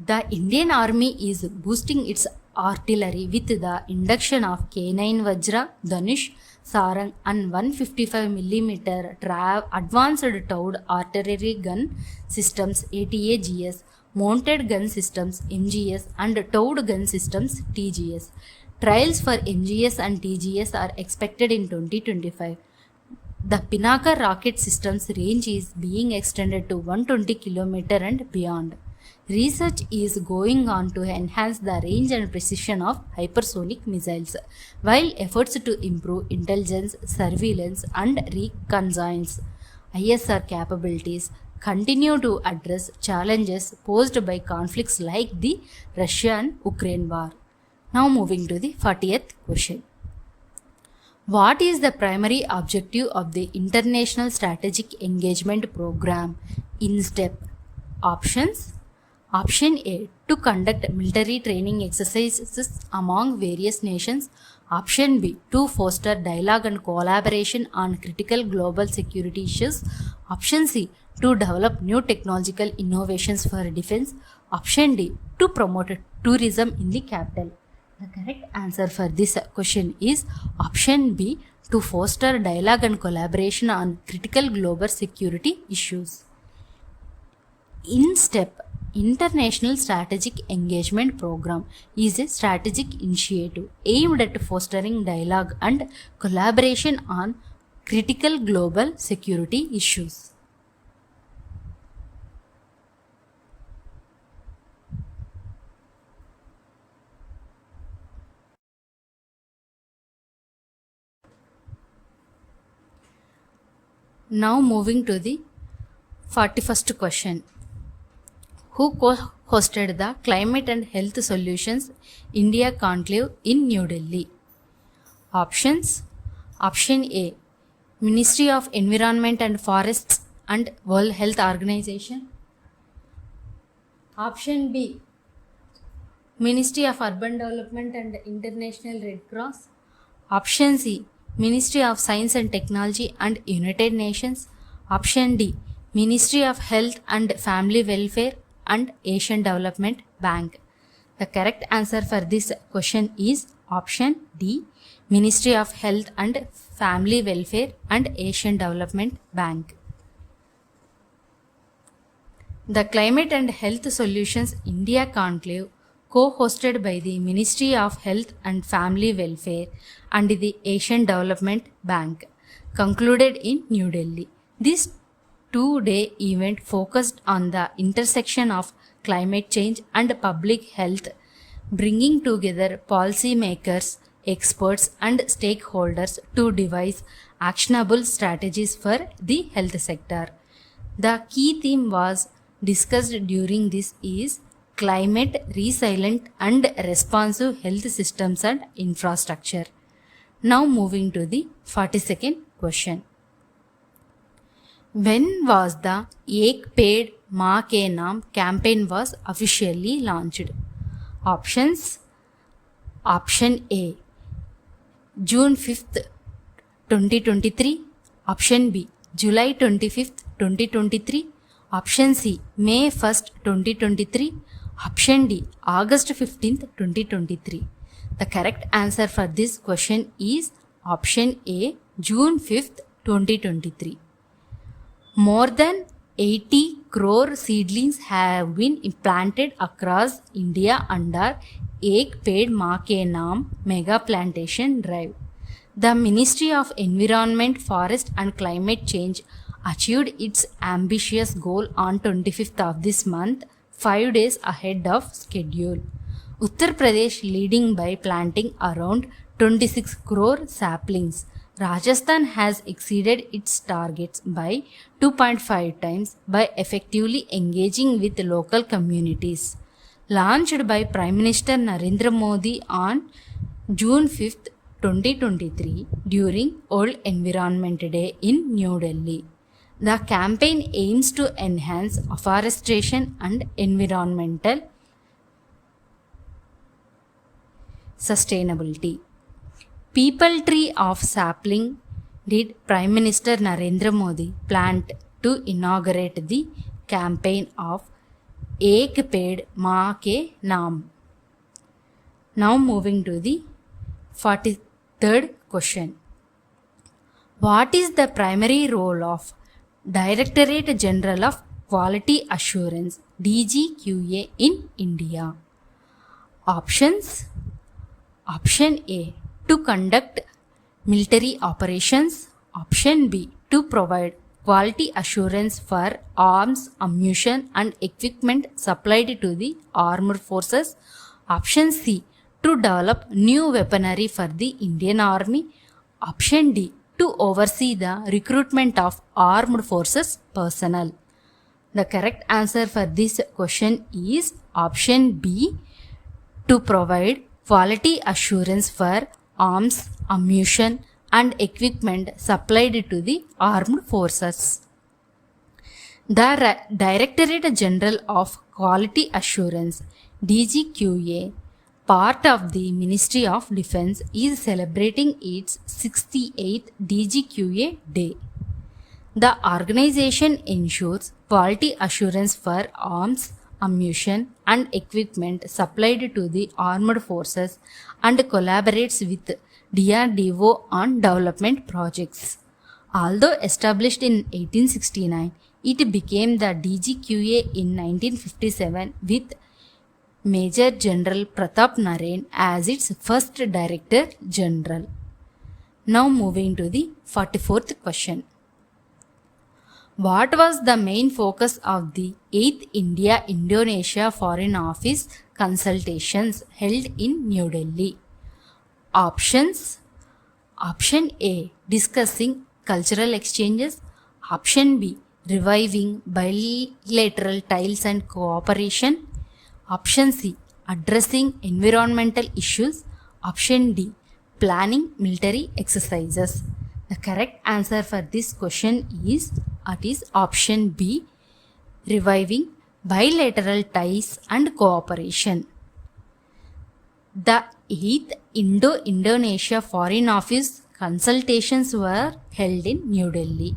The Indian Army is boosting its artillery with the induction of K9 Vajra, Dhanush, Sarang and 155 mm advanced towed artillery gun systems ATAGS, mounted gun systems MGS and towed gun systems TGS. Trials for MGS and TGS are expected in 2025. The Pinaka rocket system's range is being extended to 120 km and beyond. Research is going on to enhance the range and precision of hypersonic missiles, while efforts to improve intelligence, surveillance, and reconnaissance ISR capabilities continue to address challenges posed by conflicts like the Russia and Ukraine war. Now moving to the 40th question. What is the primary objective of the International Strategic Engagement Program (INSTEP)? Options. Option A, to conduct military training exercises among various nations. Option B, to foster dialogue and collaboration on critical global security issues. Option C, to develop new technological innovations for defense. Option D, to promote tourism in the capital. The correct answer for this question is Option B, to foster dialogue and collaboration on critical global security issues. INSTEP, International Strategic Engagement Program, is a strategic initiative aimed at fostering dialogue and collaboration on critical global security issues. Now moving to the 41st question. Who co-hosted the Climate and Health Solutions India Conclave in New Delhi? Options. Option A, Ministry of Environment and Forests and World Health Organization. Option B, Ministry of Urban Development and International Red Cross. Option C, Ministry of Science and Technology and United Nations. Option D, Ministry of Health and Family Welfare and Asian Development Bank. The correct answer for this question is Option D, Ministry of Health and Family Welfare and Asian Development Bank. The Climate and Health Solutions India Conclave, co-hosted by the Ministry of Health and Family Welfare and the Asian Development Bank, concluded in New Delhi. This two-day event focused on the intersection of climate change and public health, bringing together policymakers, experts, and stakeholders to devise actionable strategies for the health sector. The key theme was discussed during this is climate resilient and responsive health systems and infrastructure. Now moving to the 42nd question. When was the Ek Ped Maa Ke Naam campaign was officially launched? Options. Option A, June 5th, 2023. Option B, July 25th, 2023. Option C, May 1st, 2023. Option D, August 15th, 2023. The correct answer for this question is Option A, June 5th, 2023. More than 80 crore seedlings have been planted across India under Ek Ped Maa Ke Naam Mega Plantation Drive. The Ministry of Environment, Forest and Climate Change achieved its ambitious goal on 25th of this month, 5 days ahead of schedule. Uttar Pradesh leading by planting around 26 crore saplings. Rajasthan has exceeded its targets by 2.5 times by effectively engaging with local communities. Launched by Prime Minister Narendra Modi on June 5th, 2023 during World Environment Day in New Delhi. The campaign aims to enhance afforestation and environmental sustainability. People Tree of Sapling did Prime Minister Narendra Modi plant to inaugurate the campaign of Ek Ped Maa Ke Naam. Now moving to the 43rd question. What is the primary role of Directorate General of Quality Assurance DGQA in India? Options. Option A, to conduct military operations. Option B, to provide quality assurance for arms, ammunition and equipment supplied to the armed forces. Option C, to develop new weaponry for the Indian Army. Option D, to oversee the recruitment of armed forces personnel. The correct answer for this question is option B, to provide quality assurance for arms, ammunition and equipment supplied to the armed forces. The Directorate General of Quality Assurance DGQA, part of the Ministry of Defense, is celebrating its 68th DGQA Day. The organization ensures quality assurance for arms, ammunition and equipment supplied to the armed forces and collaborates with DRDO on development projects. Although established in 1869, it became the DGQA in 1957 with Major General Pratap Narain as its first Director General. Now moving to the 44th question. What was the main focus of the 8th India-Indonesia Foreign Office consultations held in New Delhi? Options. Option A, discussing cultural exchanges. Option B, reviving bilateral ties and cooperation. Option C, addressing environmental issues. Option D, planning military exercises. The correct answer for this question is option B, reviving bilateral ties and cooperation. The 8th Indo-Indonesia Foreign Office consultations were held in New Delhi,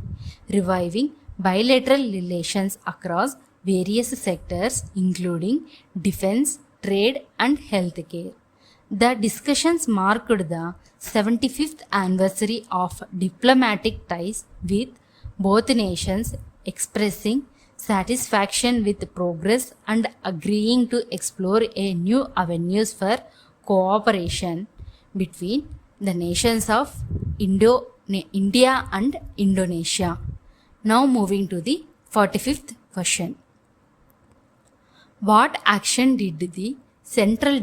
reviving bilateral relations across various sectors including defense, trade and healthcare. The discussions marked the 75th anniversary of diplomatic ties with both nations, expressing satisfaction with progress and agreeing to explore a new avenues for cooperation between the nations of India and Indonesia. Now moving to the 45th question. What action did the Central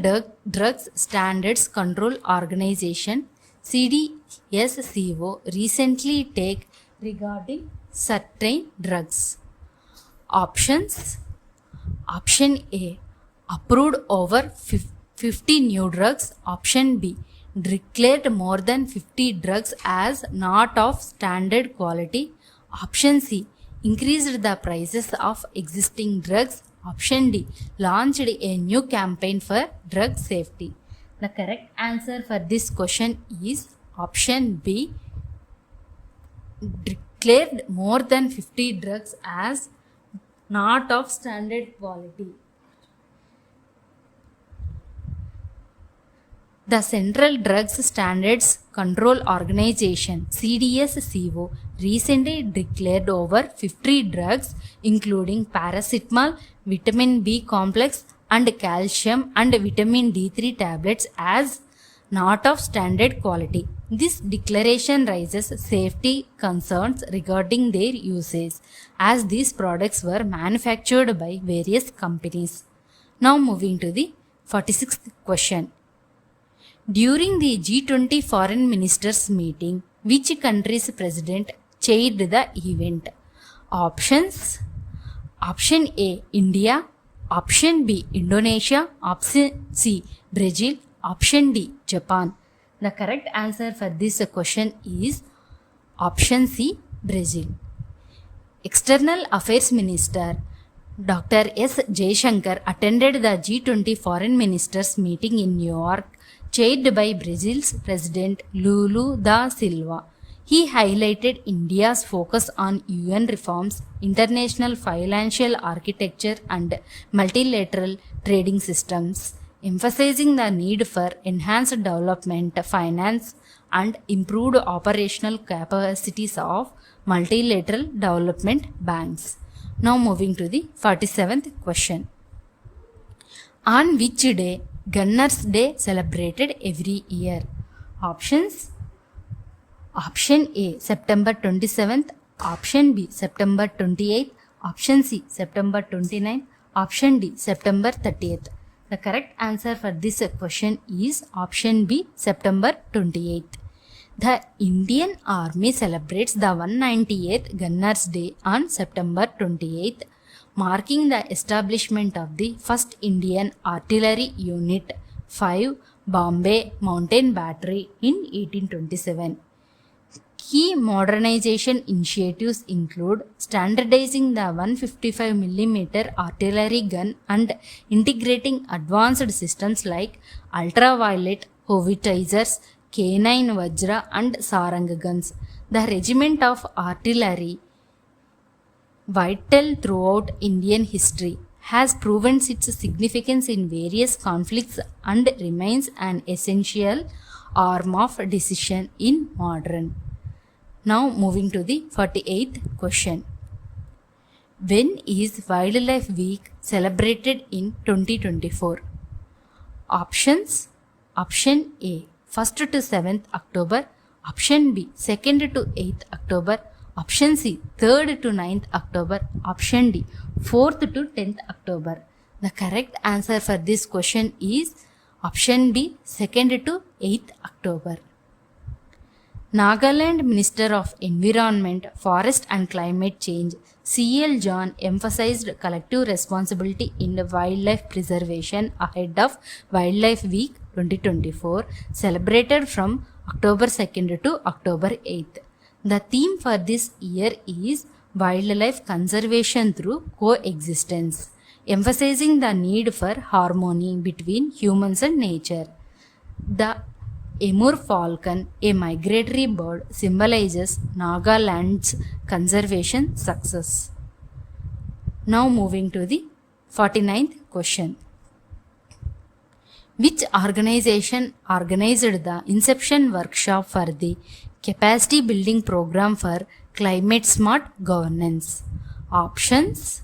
Drugs Standards Control Organization CDSCO recently take regarding certain drugs? Options. Option A, approved over 50 new drugs. Option B, declared more than 50 drugs as not of standard quality. Option C, increased the prices of existing drugs. Option D, launched a new campaign for drug safety. The correct answer for this question is option B, declared more than 50 drugs as not of standard quality. The Central Drugs Standards Control Organization CDSCO recently declared over 50 drugs including paracetamol, vitamin B complex and calcium and vitamin D3 tablets as not of standard quality. This declaration raises safety concerns regarding their usage as these products were manufactured by various companies. Now moving to the 46th question. During the G20 foreign ministers meeting, which country's president chaired the event? Options: Option A India, Option B Indonesia, Option C Brazil, Option D Japan. The correct answer for this question is Option C Brazil. External Affairs Minister Dr. S. Jaishankar attended the G20 foreign ministers meeting in New York, chaired by Brazil's President Lula da Silva. He highlighted India's focus on UN reforms, international financial architecture, and multilateral trading systems, emphasizing the need for enhanced development finance and improved operational capacities of multilateral development banks. Now moving to the 47th question. On which day Gunners Day celebrated every year? Options: Option A September 27th, Option B September 28th, Option C September 29th, Option D September 30th. The correct answer for this question is Option B September 28th. The Indian Army celebrates the 198th Gunners Day on September 28th, marking the establishment of the 1st Indian Artillery Unit 5 Bombay Mountain Battery in 1827. Key modernization initiatives include standardizing the 155 mm artillery gun and integrating advanced systems like ultraviolet howitzers, K9 Vajra and Sarang guns. The Regiment of Artillery, vital throughout Indian history, has proven its significance in various conflicts and remains an essential arm of decision in modern. Now moving to the 48th question. When is Wildlife Week celebrated in 2024? Options: Option A 1st to 7th October, Option B 2nd to 8th October, Option C 3rd to 9th October, Option D 4th to 10th October. The correct answer for this question is Option B 2nd to 8th October. Nagaland Minister of Environment, Forest and Climate Change C.L. John emphasized collective responsibility in wildlife preservation ahead of Wildlife Week 2024, celebrated from October 2nd to October 8th. The theme for this year is Wildlife Conservation through Coexistence, emphasizing the need for harmony between humans and nature. The Amur falcon, a migratory bird, symbolizes Nagaland's conservation success. Now moving to the 49th question. Which organization organized the Inception workshop for the Capacity Building Program for Climate Smart Governance? Options: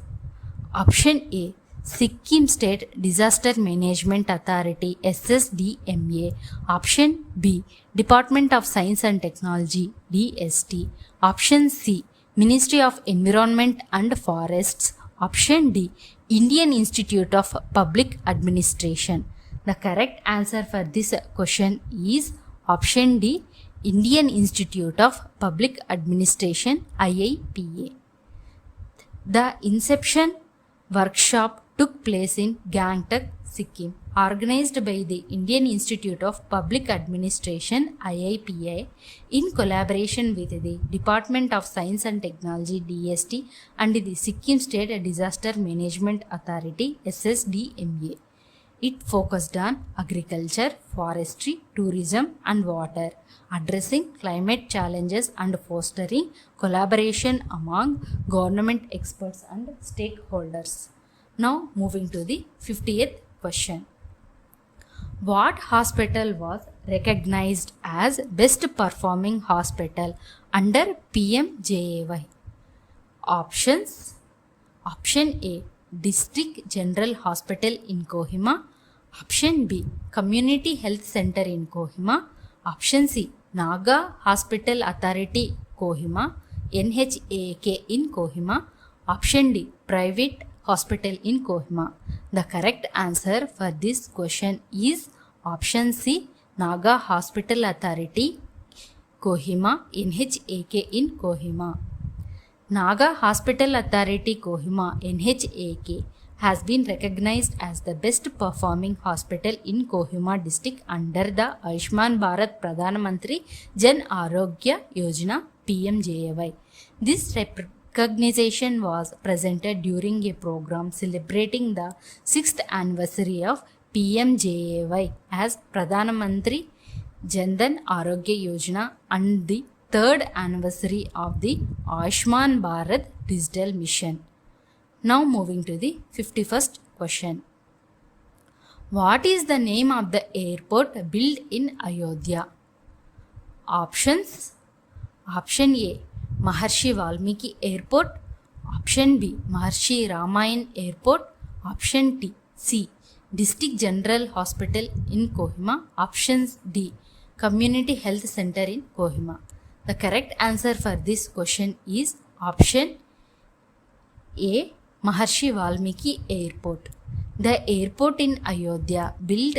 Option A Sikkim State Disaster Management Authority SSDMA, Option B Department of Science and Technology DST, Option C Ministry of Environment and Forests, Option D Indian Institute of Public Administration. The correct answer for this question is Option D Indian Institute of Public Administration IIPA. The Inception workshop took place in Gangtok, Sikkim, organized by the Indian Institute of Public Administration IIPA in collaboration with the Department of Science and Technology DST and the Sikkim State Disaster Management Authority SSDMA. It focused on agriculture, forestry, tourism and water, addressing climate challenges and fostering collaboration among government experts and stakeholders. Now moving to the 50th question. What hospital was recognized as best performing hospital under PMJAY? Options: Option A, District General Hospital in Kohima. Option B, Community Health Center in Kohima. Option C, Naga Hospital Authority Kohima, NHAK in Kohima. Option D, Private Hospital in Kohima. The correct answer for this question is option C, Naga Hospital Authority Kohima, NHAK in Kohima. Naga Hospital Authority Kohima, NHAK, has been recognized as the best performing hospital in Kohima district under the Ayushman Bharat Pradhan Mantri Jan Arogya Yojana PMJAY. This recognition was presented during a program celebrating the 6th anniversary of PMJAY as Pradhan Mantri Jan Dhan Arogya Yojana and the 3rd anniversary of the Ayushman Bharat Digital Mission. Now moving to the 51st question. What is the name of the airport built in Ayodhya? Options: Option A, Maharshi Valmiki Airport. Option B, Maharshi Ramayan Airport. Option C, District General Hospital in Kohima. Option D, Community Health Center in Kohima. The correct answer for this question is option A, Maharshi Valmiki Airport. The airport in Ayodhya built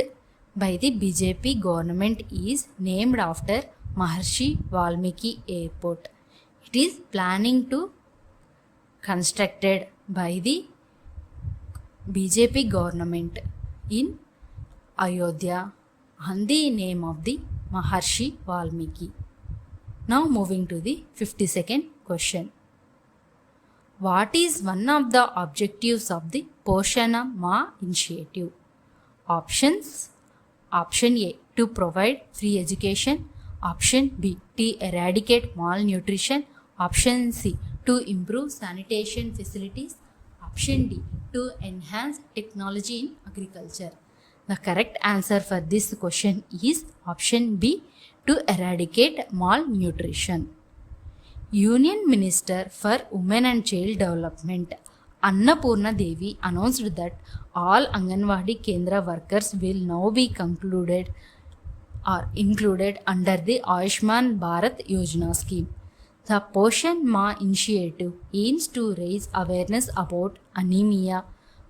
by the BJP government is named after Maharshi Valmiki Airport. It is planning to constructed by the BJP government in Ayodhya on the name of the Maharshi Valmiki. Now moving to the 52nd question. What is one of the objectives of the Poshana Ma initiative? Options: Option A, to provide free education. Option B, to eradicate malnutrition. Option C, to improve sanitation facilities. Option D, to enhance technology in agriculture. The correct answer for this question is option B, to eradicate malnutrition. Union Minister for Women and Child Development Annapurna Devi announced that all Anganwadi Kendra workers will now be included under the Ayushman Bharat Yojana scheme. The Poshan Ma initiative aims to raise awareness about anemia,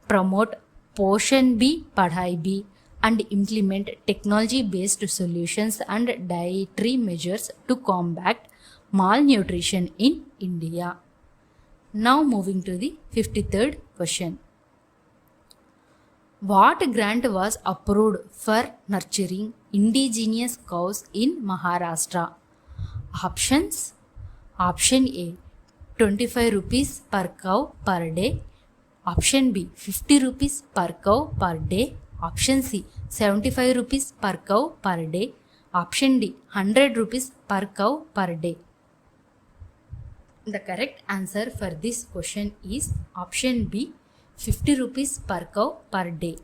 promote Poshan Bhi Padhai Bhi, and implement technology-based solutions and dietary measures to combat malnutrition in India. Now moving to the 53rd question. What grant was approved for nurturing indigenous cows in Maharashtra? Options: Option A, 25 rupees per cow per day. Option B, 50 rupees per cow per day. Option C, 75 rupees per cow per day. Option D, 100 rupees per cow per day. The correct answer for this question is option B, 50 rupees per cow per day.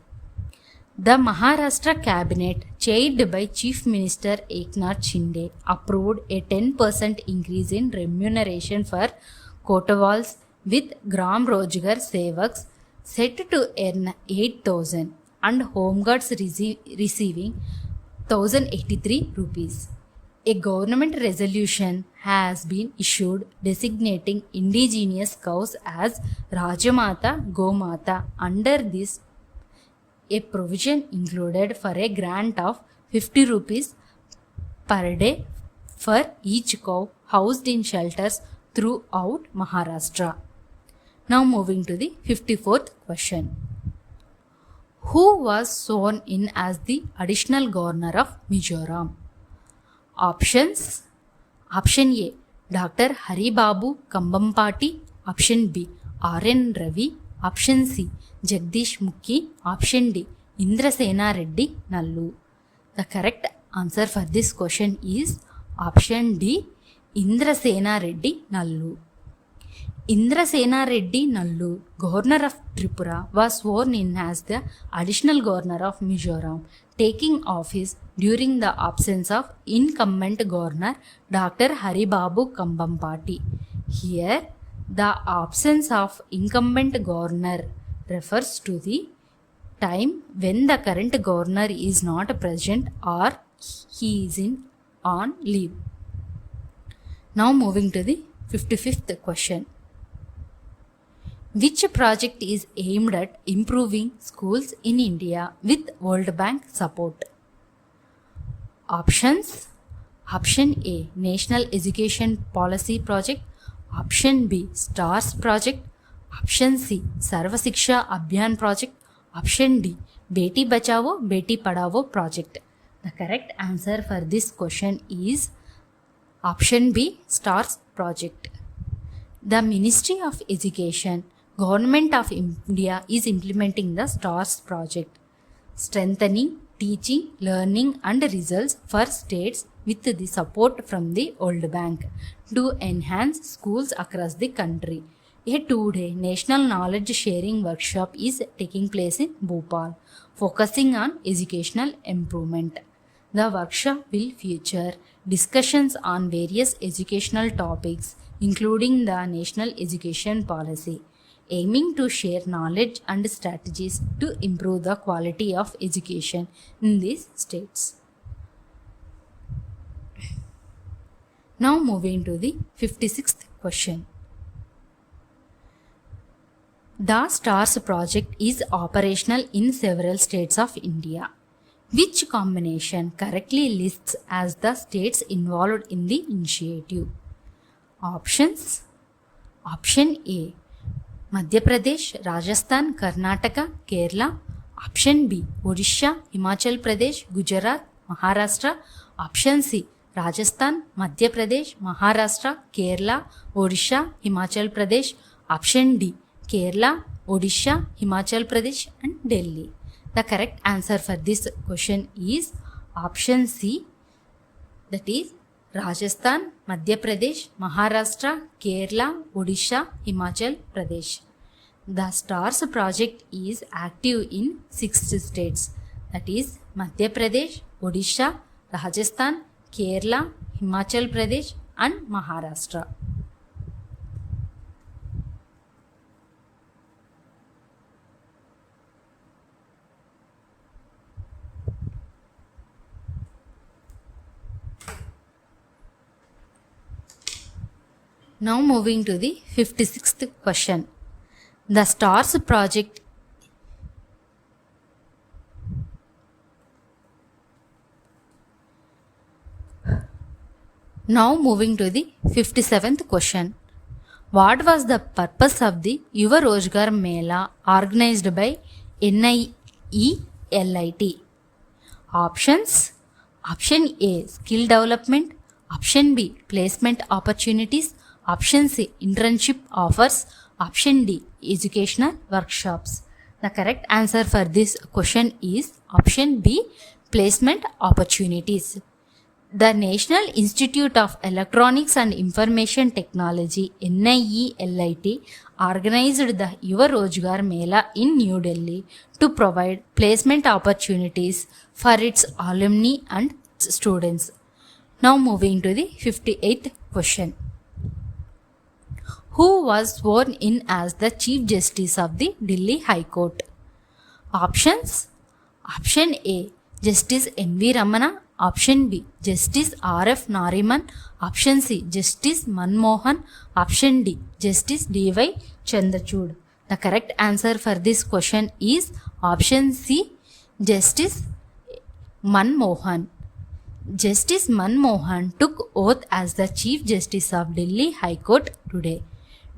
The Maharashtra Cabinet, chaired by Chief Minister Eknath Shinde, approved a 10% increase in remuneration for Kotawals with Gram Rojgar Sevaks set to earn 8,000 and Home Guards receiving 1,083 rupees. A government resolution has been issued designating indigenous cows as Rajamata Gomata. Under this, a provision included for a grant of 50 rupees per day for each cow housed in shelters throughout Maharashtra. Now moving to the 54th question. Who was sworn in as the additional governor of Mizoram? Options: Option A, Dr. Haribabu Kambampati. Option B, R.N. Ravi. Option C, Jagdish Mukhi. Option D, Indrasena Reddy Nallu. The correct answer for this question is option D, Indrasena Reddy Nallu. Indrasena Reddy Nallu, Governor of Tripura, was sworn in as the additional Governor of Mizoram, taking office during the absence of incumbent governor Dr. Haribabu Kambampati. Here, the absence of incumbent governor refers to the time when the current governor is not present or he is on leave. Now moving to the 55th question. Which project is aimed at improving schools in India with World Bank support? Options: Option A, National Education Policy Project. Option B, STARS Project. Option C, Sarva Shiksha Abhiyan Project. Option D, Beti Bachao Beti Padhao Project. The correct answer for this question is Option B, STARS Project. The Ministry of Education, Government of India is implementing the STARS project, strengthening teaching, learning and results for states with the support from the World Bank to enhance schools across the country. A 2-day national knowledge sharing workshop is taking place in Bhopal, focusing on educational improvement. The workshop will feature discussions on various educational topics, including the National Education Policy, aiming to share knowledge and strategies to improve the quality of education in these states. Now moving to the 56th question. The STARS project is operational in several states of India. Which combination correctly lists as the states involved in the initiative? Options: Option A, Madhya Pradesh, Rajasthan, Karnataka, Kerala. Option B, Odisha, Himachal Pradesh, Gujarat, Maharashtra. Option C, Rajasthan, Madhya Pradesh, Maharashtra, Kerala, Odisha, Himachal Pradesh. Option D, Kerala, Odisha, Himachal Pradesh and Delhi. The correct answer for this question is Option C, that is Rajasthan, Madhya Pradesh, Maharashtra, Kerala, Odisha, Himachal Pradesh. The STARS project is active in 6 states, that is Madhya Pradesh, Odisha, Rajasthan, Kerala, Himachal Pradesh and Maharashtra. Now moving to the 56th question. The STARS project Now moving to the 57th question. What was the purpose of the Yuva Rozgar Mela organized by NIELIT? Options: Option A, skill development. Option B, placement opportunities. Option C, internship offers. Option D, educational workshops. The correct answer for this question is Option B, placement opportunities. The National Institute of Electronics and Information Technology NIELIT organized the Yuva Rozgar Mela in New Delhi to provide placement opportunities for its alumni and students. Now moving to the 58th question. Who was sworn in as the Chief Justice of the Delhi High Court? Options: Option A, Justice N.V. Ramana. Option B, Justice R.F. Nariman. Option C, Justice Manmohan. Option D, Justice D.Y. Chandrachud. The correct answer for this question is Option C, Justice Manmohan. Justice Manmohan took oath as the Chief Justice of Delhi High Court today.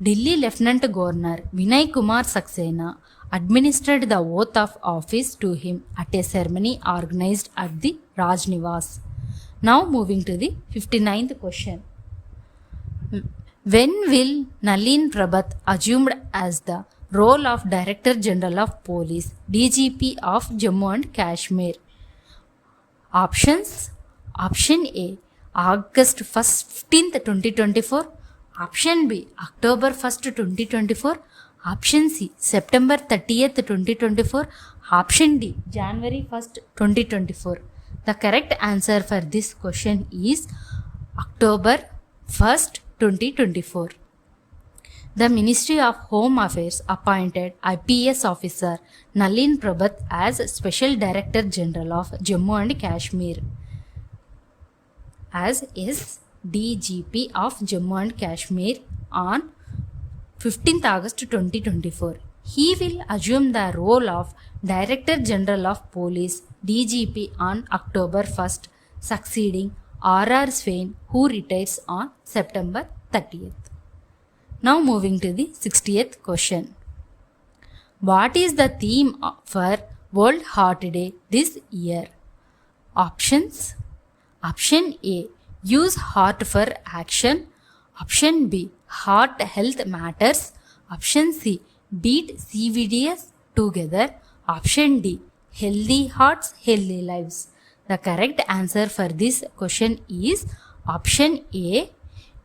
Delhi Lieutenant Governor Vinay Kumar Saxena administered the oath of office to him at a ceremony organized at the Raj Niwas. Now moving to the 59th question. When will Nalin Prabhat assumed as the role of Director General of Police, DGP of Jammu and Kashmir? Options: Option A, August 15th, 2024. Option B, October 1st, 2024. Option C, September 30th, 2024. Option D, January 1st, 2024. The correct answer for this question is October 1st, 2024. The Ministry of Home Affairs appointed IPS officer Nalin Prabhat as Special Director General of Jammu and Kashmir as SDGP of Jammu and Kashmir on 15th August 2024. He will assume the role of Director General of Police DGP on October 1st, succeeding R.R. Swain, who retires on September 30th. Now moving to the 60th question. What is the theme for World Heart Day this year? Options. Option A. Use heart for action. Option B. Heart health matters. Option C. Beat CVDs together. Option D. Healthy hearts, healthy lives. The correct answer for this question is option A.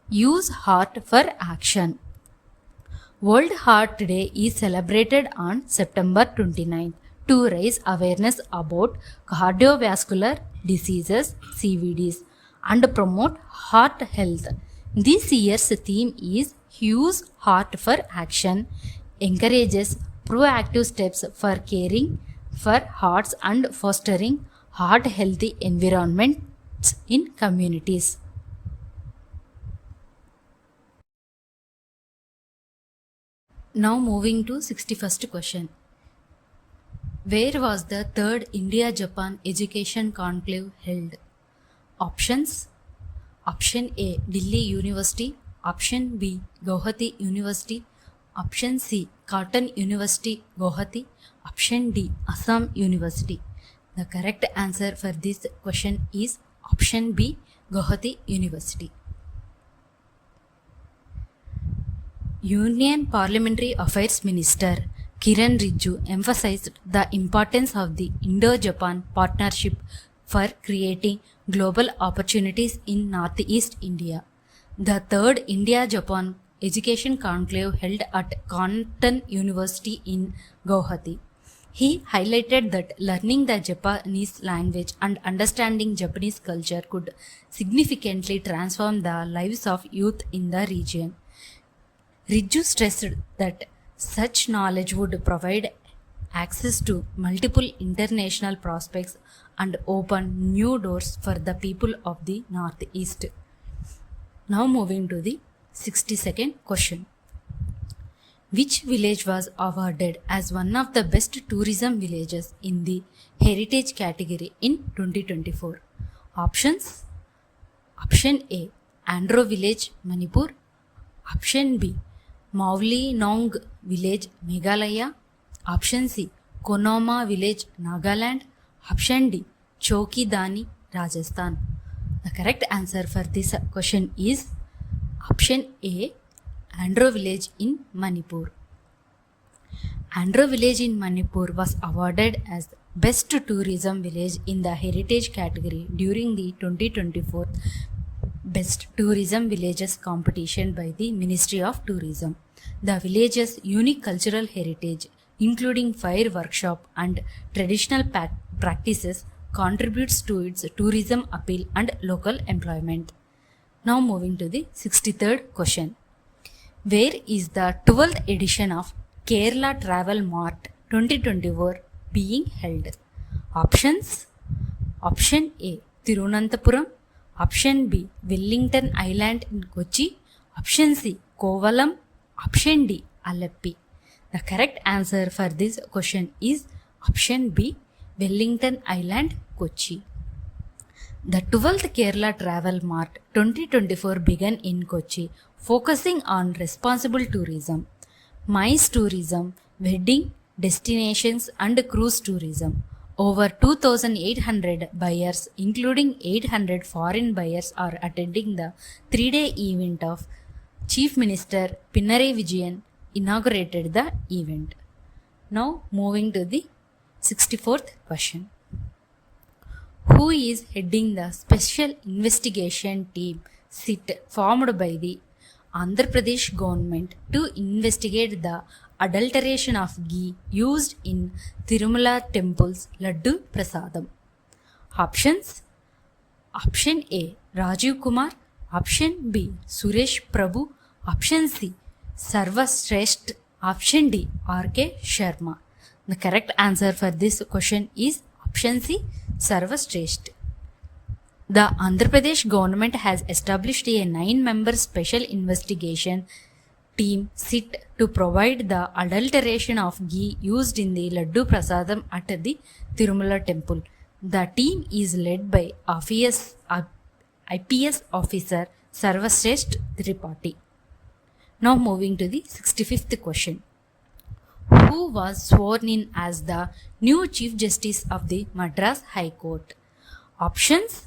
Use heart for action. World Heart Day is celebrated on September 29th to raise awareness about cardiovascular diseases (CVDs) and promote heart health. This year's theme is Use Heart for Action, encourages proactive steps for caring for hearts and fostering heart healthy environments in communities. Now moving to 61st question. Where was the third India-Japan Education Conclave held? Options. Option A. Delhi University. Option B. Guwahati University. Option C. Cotton University, Guwahati. Option D. Assam University. The correct answer for this question is option B. Guwahati University. Union Parliamentary Affairs Minister Kiran Rijiju emphasized the importance of the Indo-Japan partnership for creating global opportunities in Northeast India. The third India-Japan Education Conclave held at Cotton University in Guwahati. He highlighted that learning the Japanese language and understanding Japanese culture could significantly transform the lives of youth in the region. Rijju stressed that such knowledge would provide access to multiple international prospects and open new doors for the people of the Northeast. Now moving to the 62nd question. Which village was awarded as one of the best tourism villages in the heritage category in 2024? Options. Option A. Andhra Village, Manipur. Option B. Mauli Nong Village, Meghalaya. Option C. Konoma Village, Nagaland. Option D. Choki Dani, Rajasthan. The correct answer for this question is option A. Andhra Village in Manipur. Andhra Village in Manipur was awarded as Best Tourism Village in the Heritage category during the 2024 Best Tourism Villages competition by the Ministry of Tourism. The village's unique cultural heritage, including fire workshop and traditional practices, contributes to its tourism appeal and local employment. Now moving to the 63rd question. Where is the 12th edition of Kerala Travel Mart 2024 being held? Options. Option A. Tirunanthapuram. Option B. Wellington Island in Kochi. Option C. Kovalam. Option D. Aleppi. The correct answer for this question is option B. Wellington Island, Kochi. The 12th Kerala Travel Mart 2024 began in Kochi, focusing on responsible tourism, MICE tourism, wedding, destinations and cruise tourism. Over 2,800 buyers, including 800 foreign buyers, are attending the 3-day event of Chief Minister Pinarayi Vijayan inaugurated the event. Now moving to the 64th question. Who is heading the Special Investigation Team SIT formed by the Andhra Pradesh government to investigate the adulteration of ghee used in Tirumala temple's Laddu Prasadam? Options: Option A, Rajiv Kumar. Option B, Suresh Prabhu. Option C, Sarvashrestha. Option D, R.K. Sharma. The correct answer for this question is option C, Sarvashrestha. The Andhra Pradesh government has established a 9-member special investigation team SIT to provide the adulteration of ghee used in the Laddu Prasadam at the Tirumala temple. The team is led by IPS officer Sarvashrestha Tripathi. Now moving to the 65th question. Who was sworn in as the new Chief Justice of the Madras High Court? Options: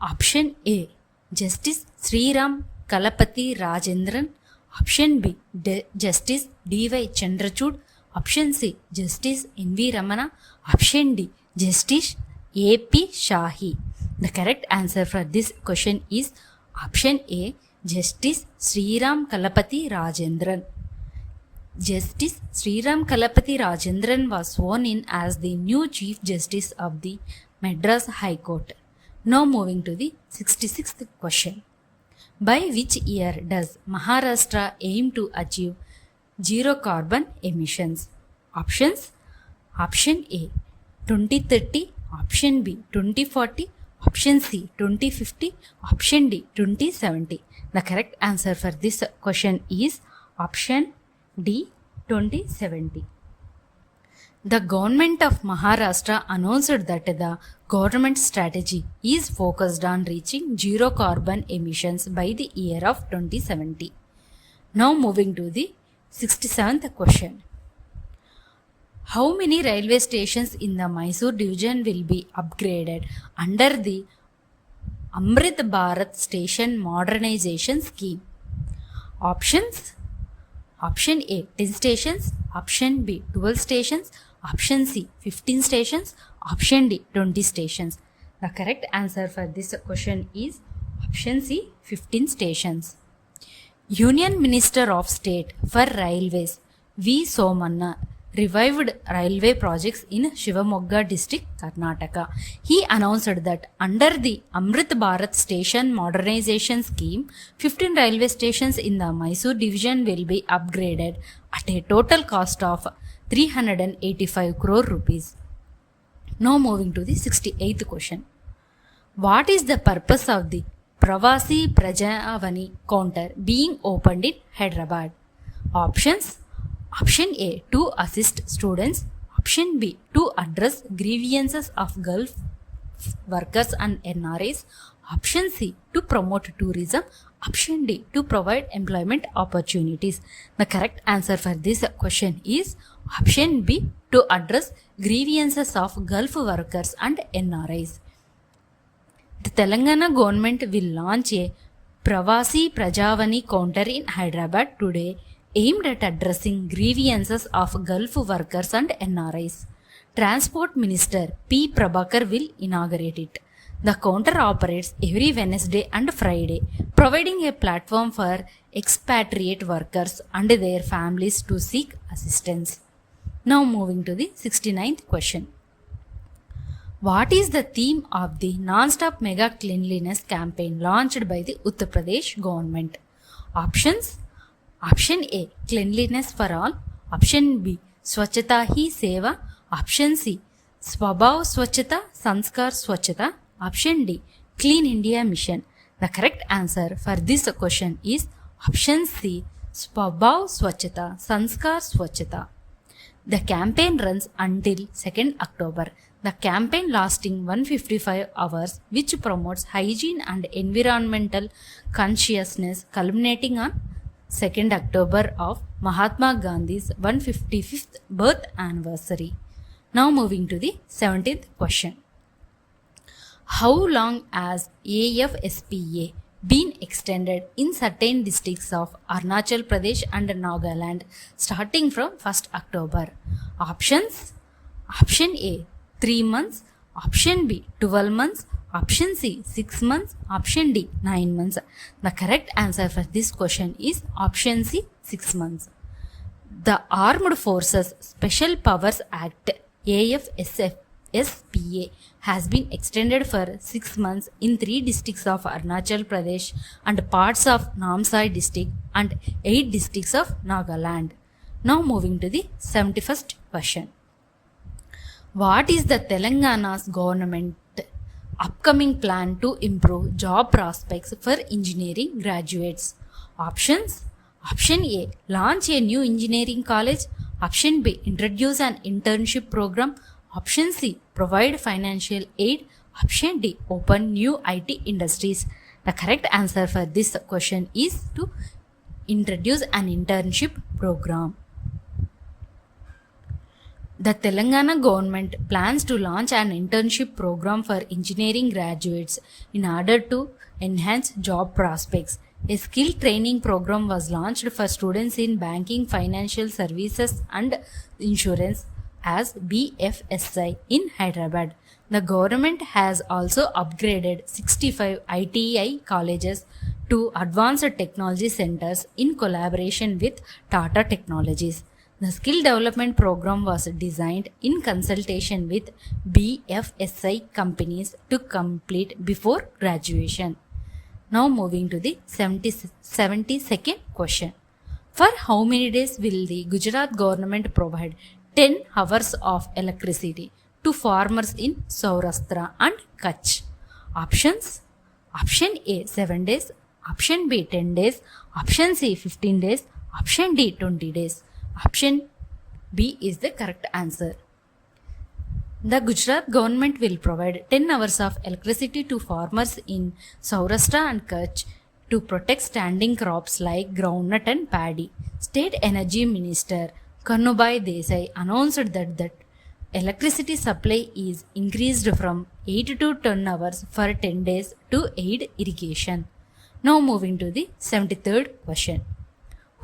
Option A, Justice Sriram Kalapati Rajendran. Option B, Justice D.Y. Chandrachud. Option C, Justice N.V. Ramana. Option D, Justice A.P. Shahi. The correct answer for this question is option A, Justice Sriram Kalapati Rajendran. Justice Sriram Kalapati Rajendran was sworn in as the new Chief Justice of the Madras High Court. Now moving to the 66th question. By which year does Maharashtra aim to achieve zero carbon emissions? Options: Option A, 2030. Option B, 2040. Option C, 2050. Option D, 2070. The correct answer for this question is option D, 2070. The government of Maharashtra announced that the government strategy is focused on reaching zero carbon emissions by the year of 2070. Now moving to the 67th question. How many railway stations in the Mysore division will be upgraded under the Amrit Bharat Station Modernization Scheme? Options: Option A, 10 stations. Option B, 12 stations. Option C, 15 stations. Option D, 20 stations. The correct answer for this question is option C, 15 stations. Union Minister of State for Railways V. Somanna revived railway projects in Shivamogga district, Karnataka. He announced that under the Amrit Bharat Station Modernization Scheme, 15 railway stations in the Mysore division will be upgraded at a total cost of 385 crore rupees. Now moving to the 68th question. What is the purpose of the Pravasi Prajavani counter being opened in Hyderabad? Options: Option A, to assist students. Option B, to address grievances of Gulf workers and NRIs. Option C, to promote tourism. Option D, to provide employment opportunities. The correct answer for this question is option B, to address grievances of Gulf workers and NRIs. The Telangana government will launch a Pravasi Prajavani counter in Hyderabad today, aimed at addressing grievances of Gulf workers and NRIs. Transport Minister P. Prabhakar will inaugurate it. The counter operates every Wednesday and Friday, providing a platform for expatriate workers and their families to seek assistance. Now moving to the 69th question. What is the theme of the non-stop mega cleanliness campaign launched by the Uttar Pradesh government? Options: Option A, cleanliness for all. Option B, Swachhata Hi Seva. Option C, Swabhav Swachhata Sanskar Swachhata. Option D, Clean India Mission. The correct answer for this question is option C, Swabhav Swachhata Sanskar Swachhata. The campaign runs until 2nd October. The campaign lasting 155 hours, which promotes hygiene and environmental consciousness, culminating on 2nd October of Mahatma Gandhi's 155th birth anniversary. Now moving to the 17th question. How long has AFSPA been extended in certain districts of Arunachal Pradesh and Nagaland starting from 1st October? Options: Option A, 3 months. Option B, 12 months. Option C, 6 months. Option D, 9 months. The correct answer for this question is option C, 6 months. The Armed Forces Special Powers Act AFSF SPA has been extended for 6 months in 3 districts of Arunachal Pradesh and parts of Namsai district and 8 districts of Nagaland. Now moving to the 71st question. What is the Telangana's government upcoming plan to improve job prospects for engineering graduates? Options: Option A, launch a new engineering college. Option B, introduce an internship program. Option C, provide financial aid. Option D, open new IT industries. The correct answer for this question is to introduce an internship program. The Telangana government plans to launch an internship program for engineering graduates in order to enhance job prospects. A skill training program was launched for students in banking, financial services and insurance as BFSI in Hyderabad. The government has also upgraded 65 ITI colleges to advanced technology centers in collaboration with Tata Technologies. The skill development program was designed in consultation with BFSI companies to complete before graduation. Now moving to the 72nd question. For how many days will the Gujarat government provide 10 hours of electricity to farmers in Saurashtra and Kutch? Options: Option A, 7 days. Option B, 10 days. Option C, 15 days. Option D, 20 days. Option B is the correct answer. The Gujarat government will provide 10 hours of electricity to farmers in Saurashtra and Kutch to protect standing crops like groundnut and paddy. State Energy Minister Kanubai Desai announced that the electricity supply is increased from 8 to 10 hours for 10 days to aid irrigation. Now moving to the 73rd question.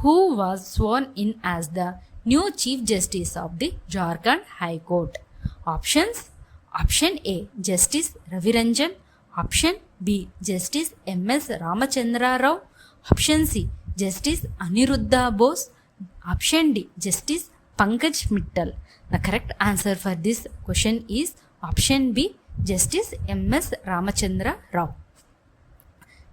Who was sworn in as the new Chief Justice of the Jharkhand High Court? Options: Option A, Justice Ravi Ranjan. Option B, Justice M.S. Ramachandra Rao. Option C, Justice Aniruddha Bose. Option D, Justice Pankaj Mittal. The correct answer for this question is option B, Justice M.S. Ramachandra Rao.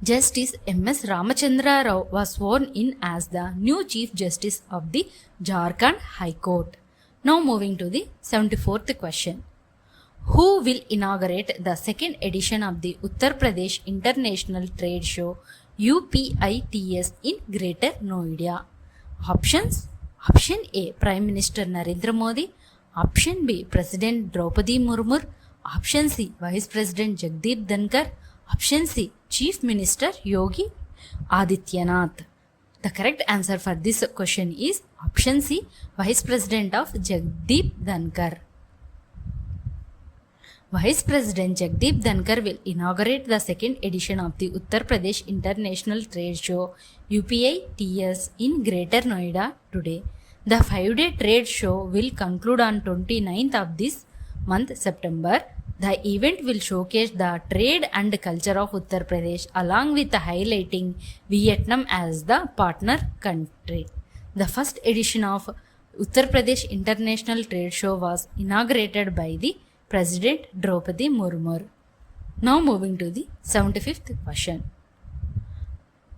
Justice M.S. Ramachandra Rao was sworn in as the new Chief Justice of the Jharkhand High Court. Now moving to the 74th question. Who will inaugurate the second edition of the Uttar Pradesh International Trade Show UPITS in Greater Noida? Options: Option A, Prime Minister Narendra Modi. Option B, President Draupadi Murmu. Option C, Vice President Jagdeep Dhankar. Option C, Chief Minister Yogi Adityanath. The correct answer for this question is option C, Vice President of Jagdeep Dhankar. Vice President Jagdeep Dhankar will inaugurate the second edition of the Uttar Pradesh International Trade Show UPITS in Greater Noida today. The 5-day trade show will conclude on 29th of this month, September. The event will showcase the trade and culture of Uttar Pradesh along with highlighting Vietnam as the partner country. The first edition of Uttar Pradesh International Trade Show was inaugurated by the President Draupadi Murmu. Now moving to the 75th question.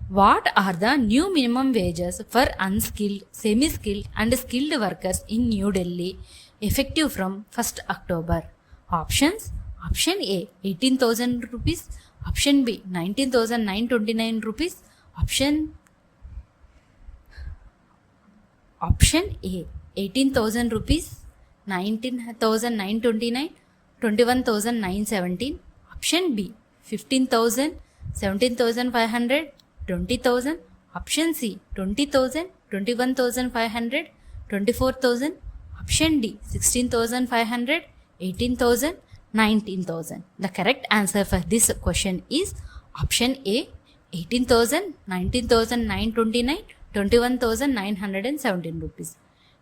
What are the new minimum wages for unskilled, semi-skilled and skilled workers in New Delhi effective from 1st October? Options: Option A, 18,000 rupees. Option B, 19,929 rupees. Option A, 18,000 rupees, 19,929, 21,917. Option B, 15,000, 17,500, 20,000. Option C, 20,000, 21,500, 24,000. Option D, 16,500, 18,000, 19,000. The correct answer for this question is option A, 18,000, 19,929, 21,917 rupees.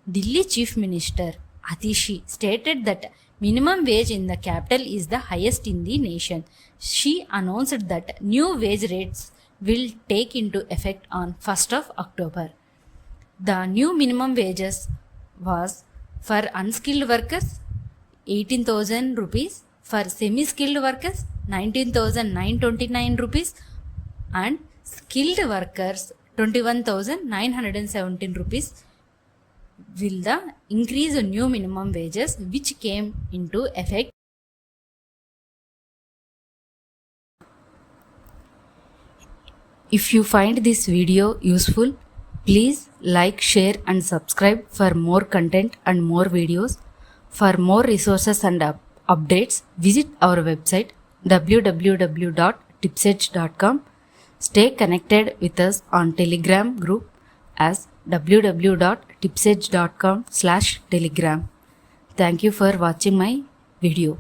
Delhi Chief Minister Atishi stated that minimum wage in the capital is the highest in the nation. She announced that new wage rates will take into effect on 1st of October. The new minimum wages was for unskilled workers 18,000 rupees, for semi-skilled workers 19,929 rupees, and skilled workers 21,917 rupees will the increase new minimum wages which came into effect. If you find this video useful, please like, share and subscribe for more content and more videos. For more resources and updates, visit our website www.tipsedge.com. Stay connected with us on Telegram group as www.tipsedge.com/telegram. Thank you for watching my video.